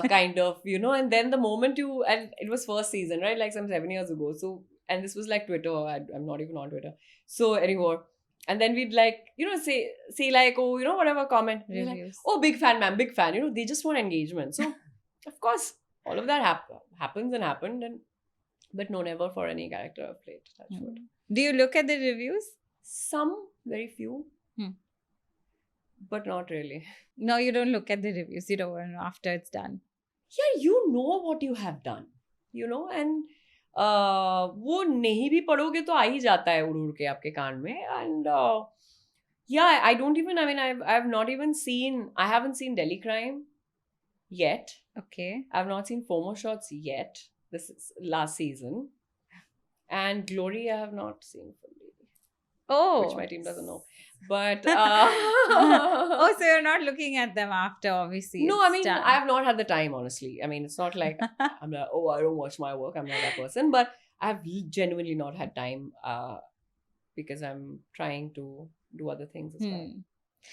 kind of, and then the moment and it was first season, right? Like some 7 years ago. So, and this was like Twitter. I'm not even on Twitter. So anyway, and then we'd say like, oh, whatever comment. Reviews. Like, oh, big fan, ma'am, big fan. They just want engagement. So, of course, all of that happens and happened. But no, never for any character I've played. Touch wood. Do you look at the reviews? Some, very few. But not really. No, you don't look at the reviews. You don't know after it's done. Yeah, you know what you have done. And वो नहीं भी पढ़ोगे तो आ ही जाता है उड़ के आपके कान में. And yeah, I haven't seen Delhi Crime yet. Okay. I've not seen FOMO Shots yet. This is last season. And Glory I have not seen fully. Oh. Which my team doesn't know. But oh, so you're not looking at them after, obviously. No, I mean, I have not had the time, honestly. I mean, it's not like I'm like, oh, I don't watch my work. I'm not that person. But I've genuinely not had time because I'm trying to do other things as well.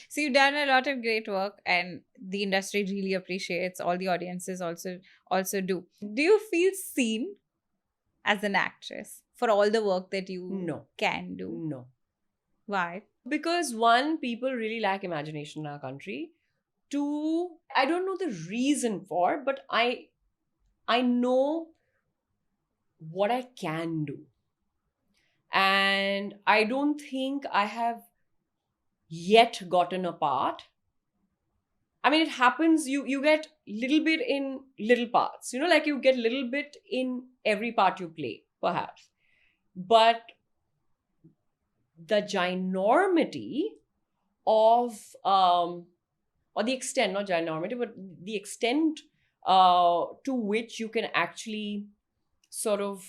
So you've done a lot of great work, and the industry really appreciates. All the audiences also do. Do you feel seen as an actress for all the work that you can do? No. Why? Because one, people really lack imagination in our country. Two, I don't know the reason for, but I know what I can do. And I don't think I have yet gotten a part. I mean, it happens, you get little bit in little parts. Like you get little bit in every part you play, perhaps. But the ginormity of, or the extent, not ginormity, but the extent to which you can actually sort of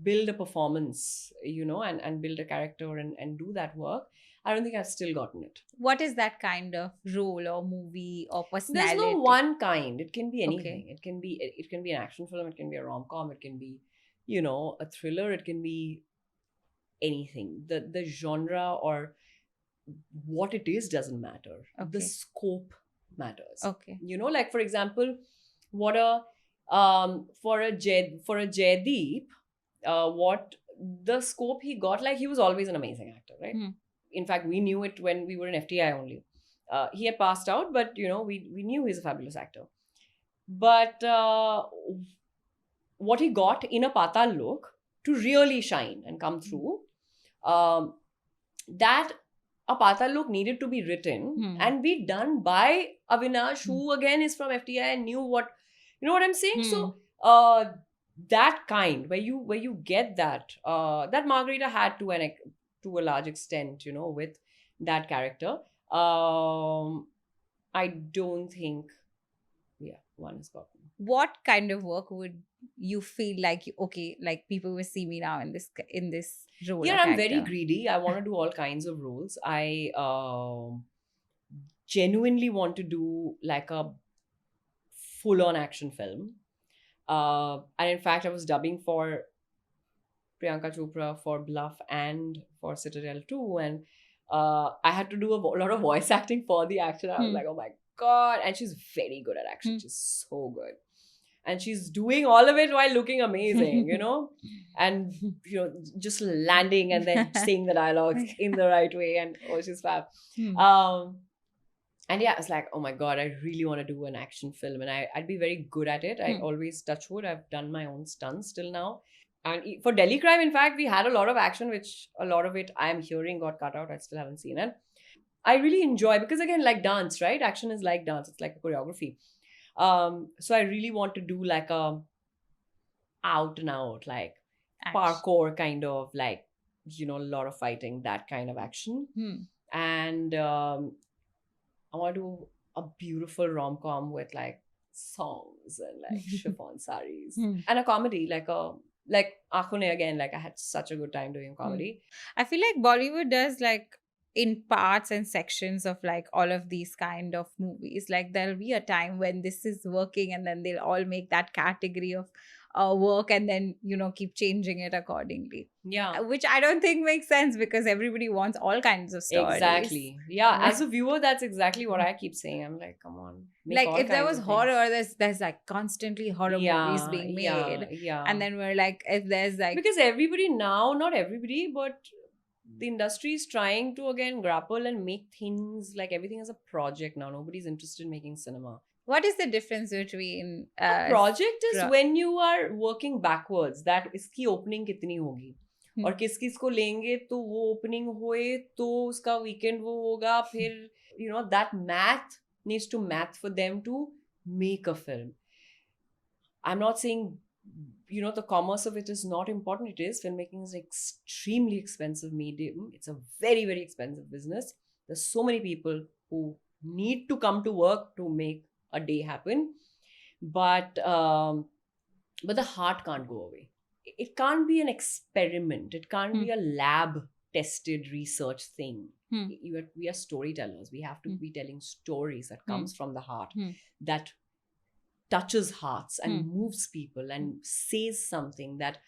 build a performance, and build a character and do that work. I don't think I've still gotten it. What is that kind of role or movie or personality? There's no one kind. It can be anything. Okay. It can be an action film. It can be a rom-com. It can be, a thriller. It can be anything. The genre or what it is doesn't matter. Okay. The scope matters. Okay. Like for example, for a Jaideep, what the scope he got, like he was always an amazing actor, right? In fact, we knew it when we were in FTII only. He had passed out, but we knew he's a fabulous actor. But what he got in a Patal look to really shine and come through, that a Patal look needed to be written and be done by Avinash, who again is from FTI and knew what, what I'm saying? So that kind where you get that that Margarita had to a large extent, with that character. I don't think, one has gotten. What kind of work would you feel like, okay, like people will see me now in this role? Yeah, I'm very greedy. I want to do all kinds of roles. I genuinely want to do like a full-on action film. And in fact, I was dubbing for Priyanka Chopra for Bluff and for Citadel 2. And I had to do a lot of voice acting for the action. I was like, oh my God. And she's very good at action. She's so good. And she's doing all of it while looking amazing, you know, and, you know, just landing and then saying the dialogue in the right way. And oh, she's fab. And yeah, I was like, oh my God, I really want to do an action film. And I'd be very good at it. I always touch wood. I've done my own stunts till now. And for Delhi Crime, in fact, we had a lot of action, which a lot of it I'm hearing got cut out. I still haven't seen it. I really enjoy, because again, like dance, right? Action is like dance. It's like a choreography. So I really want to do like a out and out, like parkour kind of, like, you know, a lot of fighting, that kind of action. And I want to do a beautiful rom-com with like songs and like chiffon saris and a comedy, like Aankhon Ne again. Like I had such a good time doing comedy. I feel like Bollywood does like in parts and sections of like all of these kind of movies. Like there'll be a time when this is working and then they'll all make that category of work and then, you know, keep changing it accordingly. Yeah. Which I don't think makes sense because everybody wants all kinds of stories. Exactly. Yeah. As a viewer, that's exactly what I keep saying. I'm like, come on. Like if there was horror, there's like constantly horror movies being made. Yeah. And then we're like, if there's like... Because everybody now, not everybody, but the industry is trying to again grapple and make things like everything as a project now. Nobody's interested in making cinema. What is the difference between a project is when you are working backwards, that iski opening kitni hogi और किस किस को लेंगे तो वो opening होए तो उसका weekend वो होगा फिर, you know, that math needs to math for them to make a film. I'm not saying, you know, the commerce of it is not important. It is. Filmmaking is an extremely expensive medium. It's a very, very expensive business. There's so many people who need to come to work to make a day happen, but the heart can't go away. It can't be an experiment. It can't be a lab tested research thing. We are storytellers. We have to be telling stories that comes from the heart, that touches hearts and moves people and says something that,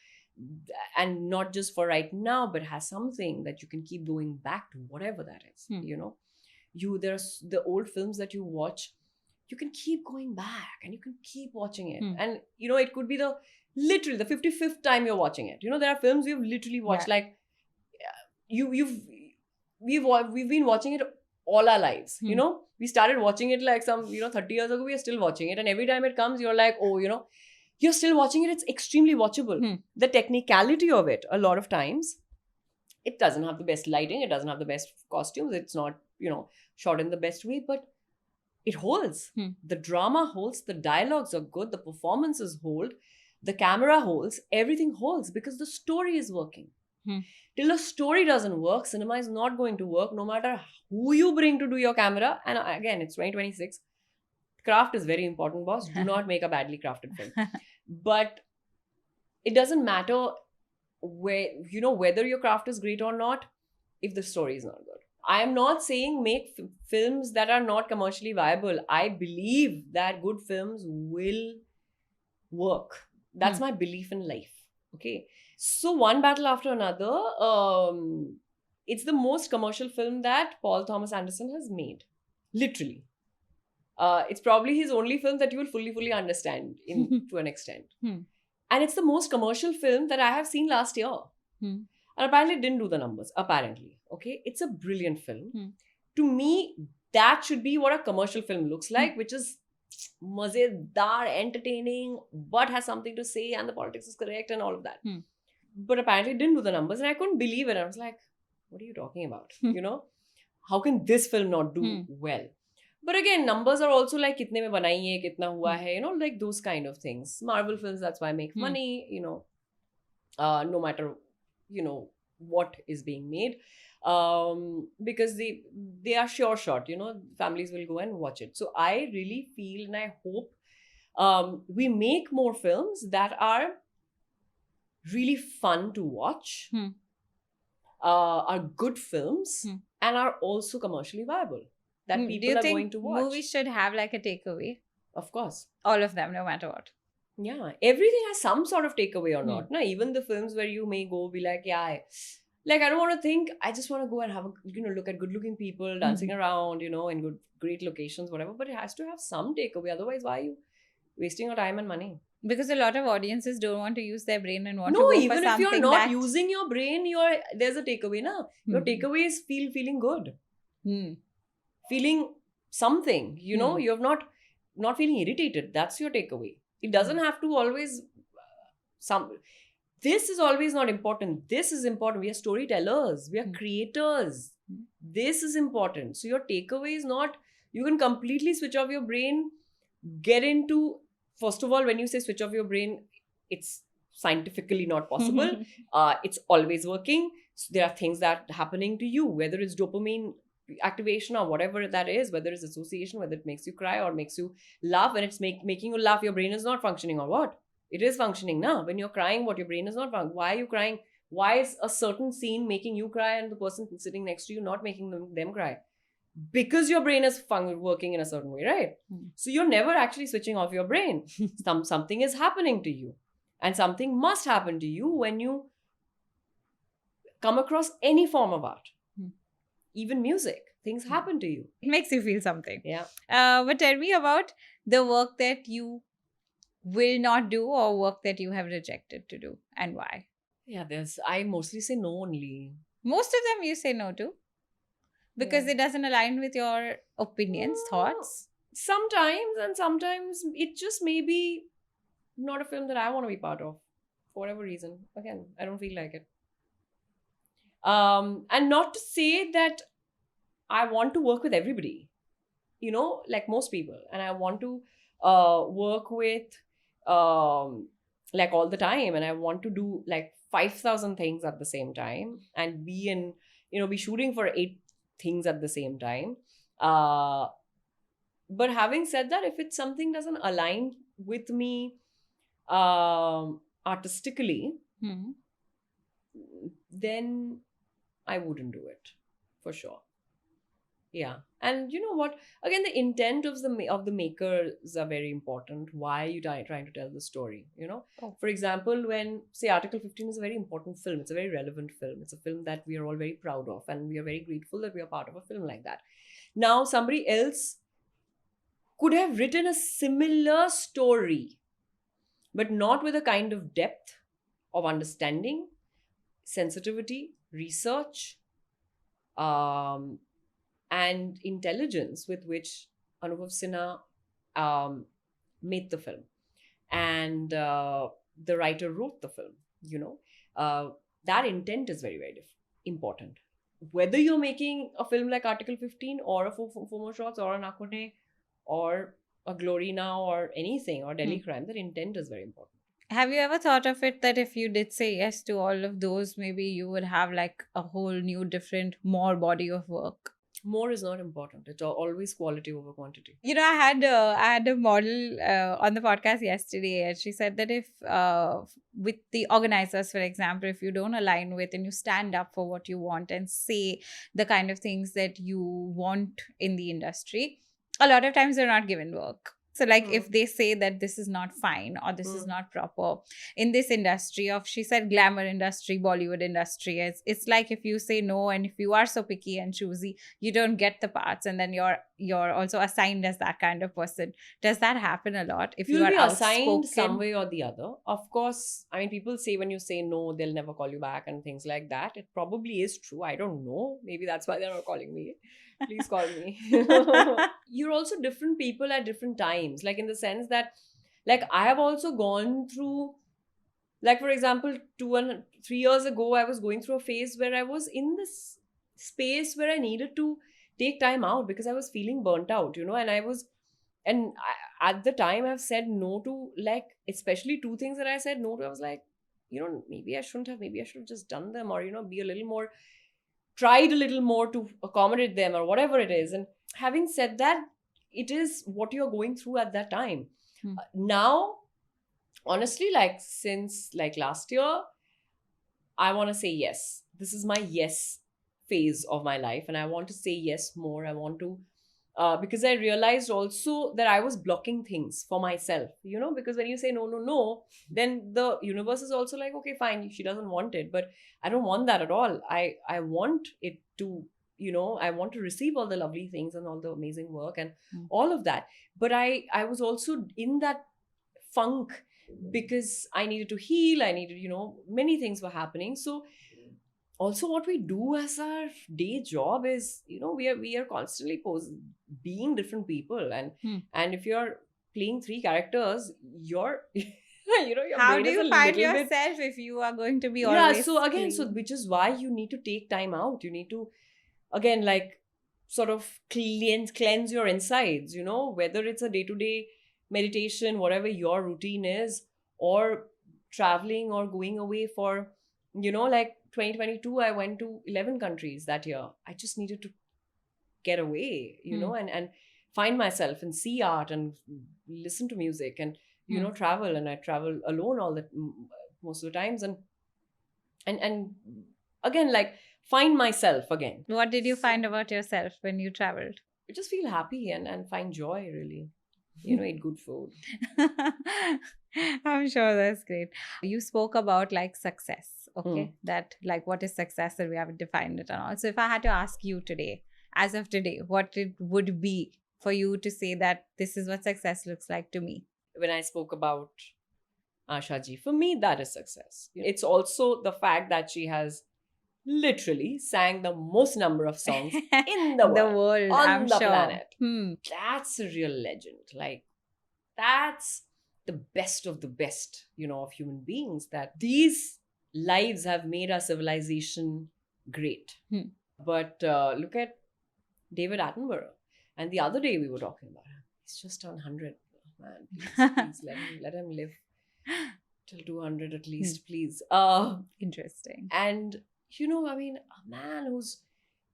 and not just for right now, but has something that you can keep going back to, whatever that is. You know, there's the old films that you watch, you can keep going back and you can keep watching it. And, you know, it could be literally the 55th time you're watching it. You know, there are films we've literally watched, like, we've been watching it all our lives. You know, we started watching it like 30 years ago, we are still watching it. And every time it comes, you're like, oh, you know, you're still watching it. It's extremely watchable. The technicality of it, a lot of times, it doesn't have the best lighting. It doesn't have the best costumes. It's not, you know, shot in the best way, but it holds. The drama holds. The dialogues are good. The performances hold. The camera holds. Everything holds because the story is working. Till a story doesn't work, cinema is not going to work, no matter who you bring to do your camera. And again, it's 2026. Craft is very important, boss. Do not make a badly crafted film. But it doesn't matter whether your craft is great or not, if the story is not good. I am not saying make films that are not commercially viable. I believe that good films will work. That's my belief in life. Okay. So One Battle After Another, it's the most commercial film that Paul Thomas Anderson has made. Literally. It's probably his only film that you will fully understand to an extent. And it's the most commercial film that I have seen last year. And apparently it didn't do the numbers. Apparently. Okay. It's a brilliant film. To me, that should be what a commercial film looks like, which is mazedar, entertaining, but has something to say and the politics is correct and all of that. But apparently it didn't do the numbers and I couldn't believe it. I was like, what are you talking about? You know, how can this film not do well? But again, numbers are also like, kitne mein banai hai, kitna hua hai, you know, like those kind of things. Marvel films, that's why make money, you know, no matter, you know, what is being made. Because they are sure shot, you know, families will go and watch it. So I really feel and I hope we make more films that are really fun to watch, are good films, and are also commercially viable, that people are going to watch. Movies should have like a takeaway? Of course. All of them, no matter what. Yeah, everything has some sort of takeaway or not. Na? Even the films where you may go be like, yeah, like I don't want to think. I just want to go and have a look at good-looking people dancing around, in great locations, whatever. But it has to have some takeaway. Otherwise, why are you wasting your time and money? Because a lot of audiences don't want to use their brain and want No, to go for even if you're something not that using your brain, there's a takeaway. Na? Your takeaway is feeling good, feeling something. You're not feeling irritated. That's your takeaway. It doesn't have to always this is always not important. This is important. We are storytellers. We are creators. This is important. So your takeaway is not, you can completely switch off your brain, get into, first of all, when you say switch off your brain, it's scientifically not possible. It's always working. So there are things that are happening to you, whether it's dopamine activation or whatever that is, whether it's association, whether it makes you cry or makes you laugh. When it's making you laugh, your brain is not functioning or what? It is functioning now. When you're crying, what, your brain is not functioning. Why are you crying? Why is a certain scene making you cry and the person sitting next to you not making them cry? Because your brain is working in a certain way, right? So you're never actually switching off your brain. Something is happening to you, and something must happen to you when you come across any form of art. Even music, things happen to you. It makes you feel something. Yeah. But tell me about the work that you will not do or work that you have rejected to do, and why. Yeah, I mostly say no only. Most of them you say no to because it doesn't align with your opinions, thoughts. Sometimes, and sometimes it just may be not a film that I want to be part of for whatever reason. Again, I don't feel like it. And not to say that I want to work with everybody, like most people, and I want to work with like all the time, and I want to do like 5,000 things at the same time and be shooting for 8 things at the same time. But having said that, if it's something doesn't align with me artistically, then I wouldn't do it for sure. Yeah. And you know what? Again, the intent of the makers are very important. Why are you trying to tell the story? For example, when, say, Article 15 is a very important film. It's a very relevant film. It's a film that we are all very proud of, and we are very grateful that we are part of a film like that. Now, somebody else could have written a similar story, but not with a kind of depth of understanding, sensitivity, research, and intelligence with which Anubhav Sinha made the film. And the writer wrote the film, that intent is very, very important. Whether you're making a film like Article 15 or a Four More Shots or an Akone or a Glory Now or anything, or Delhi Crime, that intent is very important. Have you ever thought of it that if you did say yes to all of those, maybe you would have like a whole new, different, more body of work? More is not important. It's always quality over quantity. I had a model on the podcast yesterday, and she said that if with the organizers, for example, if you don't align with and you stand up for what you want and say the kind of things that you want in the industry, a lot of times they're not given work. So like if they say that this is not fine or this is not proper in this industry of, she said, glamour industry, Bollywood industry, it's like if you say no and if you are so picky and choosy, you don't get the parts, and then you're also assigned as that kind of person. Does that happen a lot? If You'll you are be assigned outspoken some way or the other. Of course, I mean, people say when you say no, they'll never call you back and things like that. It probably is true. I don't know. Maybe that's why they're not calling me. Please call me. You're also different people at different times. Like in the sense that, like I have also gone through, like for example, 3 years ago, I was going through a phase where I was in this space where I needed to take time out because I was feeling burnt out, and at the time I've said no to, like, especially 2 things that I said no to. I was like, maybe I shouldn't have, maybe I should have just done them, or, be a little more, tried a little more to accommodate them or whatever it is. And having said that, it is what you're going through at that time. Now, honestly, like since like last year, I want to say yes. This is my yes phase of my life, and I want to say yes more. I want to because I realized also that I was blocking things for myself, because when you say no, no, no, then the universe is also like, okay, fine, she doesn't want it, but I don't want that at all. I want it to, I want to receive all the lovely things and all the amazing work and all of that. But I was also in that funk because I needed to heal. I needed, many things were happening. So also what we do as our day job is, we are constantly being different people, and if you're playing three characters, your your How brain do is a you find little bit. yourself if you are going to be Yeah, always so again, so playing? which is why you need to take time out. You need to, again, like, sort of cleanse your insides, whether it's a day-to-day meditation, whatever your routine is, or traveling or going away for, like 2022, I went to 11 countries that year. I just needed to get away, and find myself and see art and listen to music and, travel. And I travel alone most of the times, and again, like, find myself again. What did you find about yourself when you traveled? I just feel happy and find joy, really. Eat good food. I'm sure that's great. You spoke about like success, okay? That like what is success, and we haven't defined it and all. So if I had to ask you today, as of today, what it would be for you to say that this is what success looks like to me? When I spoke about Asha ji, for me, that is success. It's also the fact that she has literally sang the most number of songs in the world, on I'm the sure. planet. That's a real legend. Like, that's the best of the best, of human beings, that these lives have made our civilization great. But look at David Attenborough. And the other day we were talking about him. He's just turned 100. Man, please let him live till 200 at least, please. Interesting. And, I mean, a man who's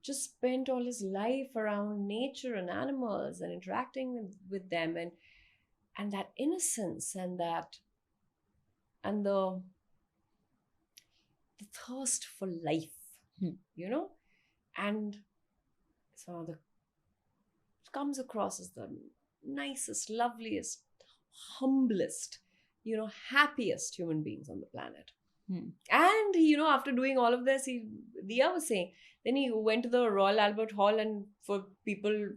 just spent all his life around nature and animals and interacting with them, and that innocence and the thirst for life, and so comes across as the nicest, loveliest, humblest, happiest human beings on the planet. And after doing all of this, Dia was saying, then he went to the Royal Albert Hall, and for people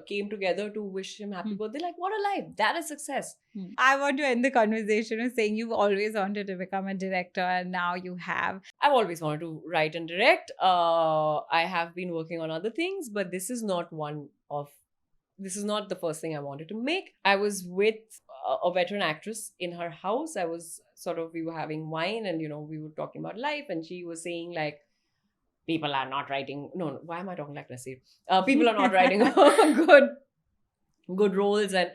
came together to wish him happy birthday. Like, what a life! That is success. I want to end the conversation with saying you've always wanted to become a director, and now you have. I've always wanted to write and direct. I have been working on other things, but this is not the first thing I wanted to make. I was with a veteran actress in her house. We were having wine, and we were talking about life, and she was saying, like, people are not writing. No, why am I talking like Naseer? People are not writing good roles, and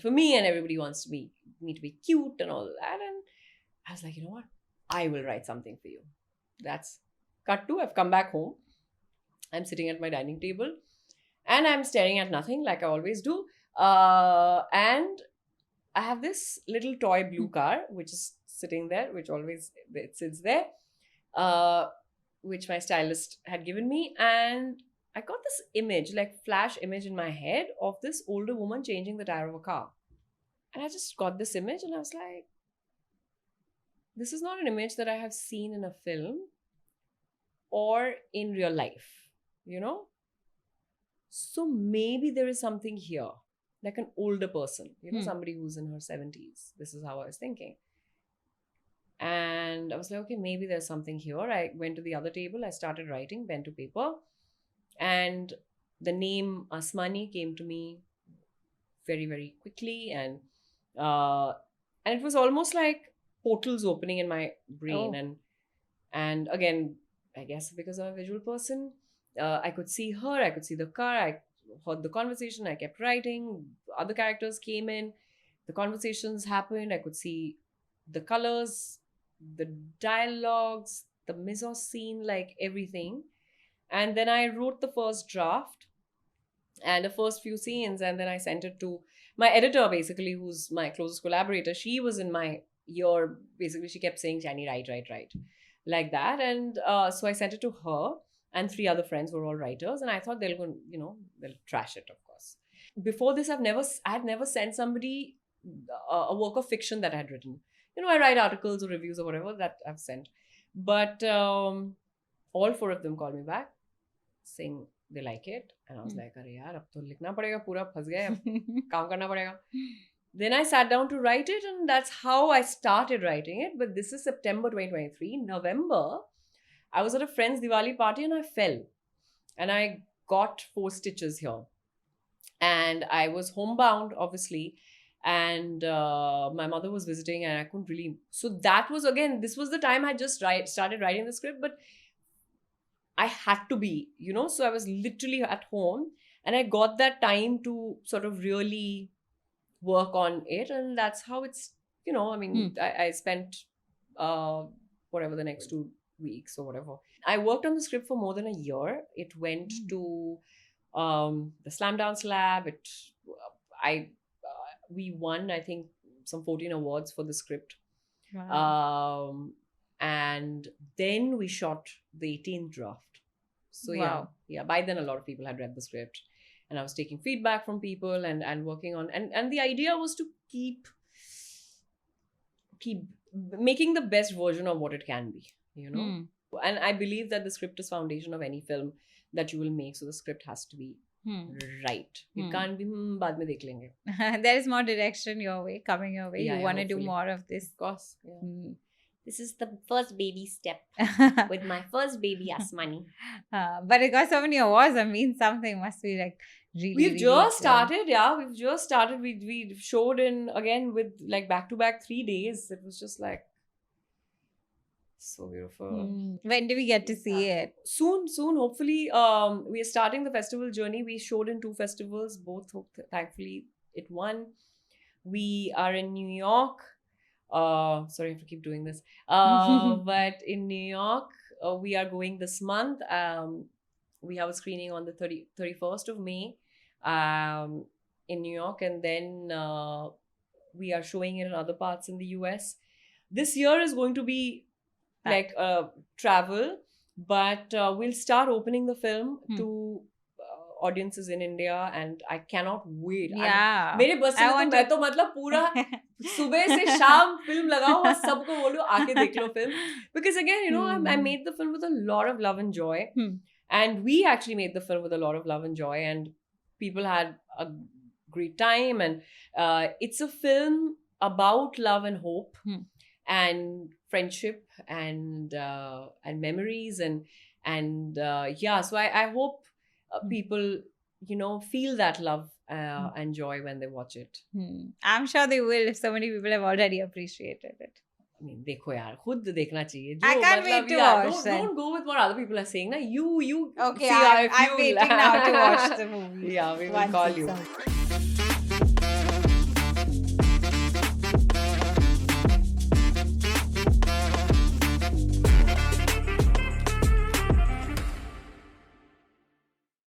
for me, and everybody wants me to be cute and all that. And I was like, you know what? I will write something for you. That's cut to. I've come back home. I'm sitting at my dining table, and I'm staring at nothing like I always do. And I have this little toy blue car, which is sitting there, it sits there, which my stylist had given me. And I got this image, like flash image in my head of this older woman changing the tire of a car. And I just got this image, and I was like, this is not an image that I have seen in a film or in real life, So maybe there is something here, like an older person, somebody who's in her 70s. This is how I was thinking. And I was like, okay, maybe there's something here. I went to the other table. I started writing pen to paper. And the name Asmani came to me very, very quickly. And it was almost like portals opening in my brain. Oh. And again, I guess because I'm a visual person, I could see her, I could see the car, I heard the conversation, I kept writing, other characters came in, the conversations happened, I could see the colors, the dialogues, the mise-en-scene, like everything. And then I wrote the first draft and the first few scenes, and then I sent it to my editor, basically, who's my closest collaborator. She was in my ear, basically. She kept saying, Shani, write, like that. And so I sent it to her, and 3 other friends were all writers, and I thought they'll go, they'll trash it, of course. Before this, I had never sent somebody a work of fiction that I had written. I write articles or reviews or whatever that I've sent. But all 4 of them called me back saying they like it. And I was like, "Arey yaar, ab to likhna padega, pura phas gaya, ab kaam karna padega." Then I sat down to write it, and that's how I started writing it. But this is September 2023. November, I was at a friend's Diwali party and I fell. And I got 4 stitches here. And I was homebound, obviously. And my mother was visiting and I couldn't really... So that was, again, this was the time I just started writing the script. But I had to be, So I was literally at home. And I got that time to sort of really work on it. And that's how it's, I spent whatever the next 2 weeks or whatever. I worked on the script for more than a year. It went to the Slam Dance Lab. We won, I think, some 14 awards for the script. Wow. And then we shot the 18th draft. So yeah, by then a lot of people had read the script. And I was taking feedback from people and working on... And the idea was to keep making the best version of what it can be, And I believe that the script is foundation of any film that you will make. So the script has to be right. It can't be, baad mein dekh lenge. There is more direction coming your way. You want to do more of this. Of course. Yeah. This is the first baby step with my first baby Asmani. But it got so many awards. I mean, something must be like really. We've just started, yeah. We've just started. We showed in again with like back-to-back 3 days. It was just like so beautiful. When do we get to see it? Soon. Hopefully, we are starting the festival journey. We showed in 2 festivals. Both, thankfully, it won. We are in New York. Sorry, I have to keep doing this. But in New York, we are going this month. We have a screening on the 31st of May in New York. And then we are showing it in other parts in the US. This year is going to be like travel. But we'll start opening the film to audiences in India, and I cannot wait. Yeah. मेरे बस में मैं तो मतलब पूरा सुबह से शाम film लगाओ और सबको बोलो आके देख लो film. Because again, I made the film with a lot of love and joy. And we actually made the film with a lot of love and joy, and people had a great time. And it's a film about love and hope and friendship and memories and yeah. So I hope people, feel that love and joy when they watch it. I'm sure they will if so many people have already appreciated it. I mean, देखो यार, खुद देखना चाहिए. I can't wait to watch. Don't go with what other people are saying. Na, you okay, see I'm waiting now to watch the movie. Yeah, we will call you.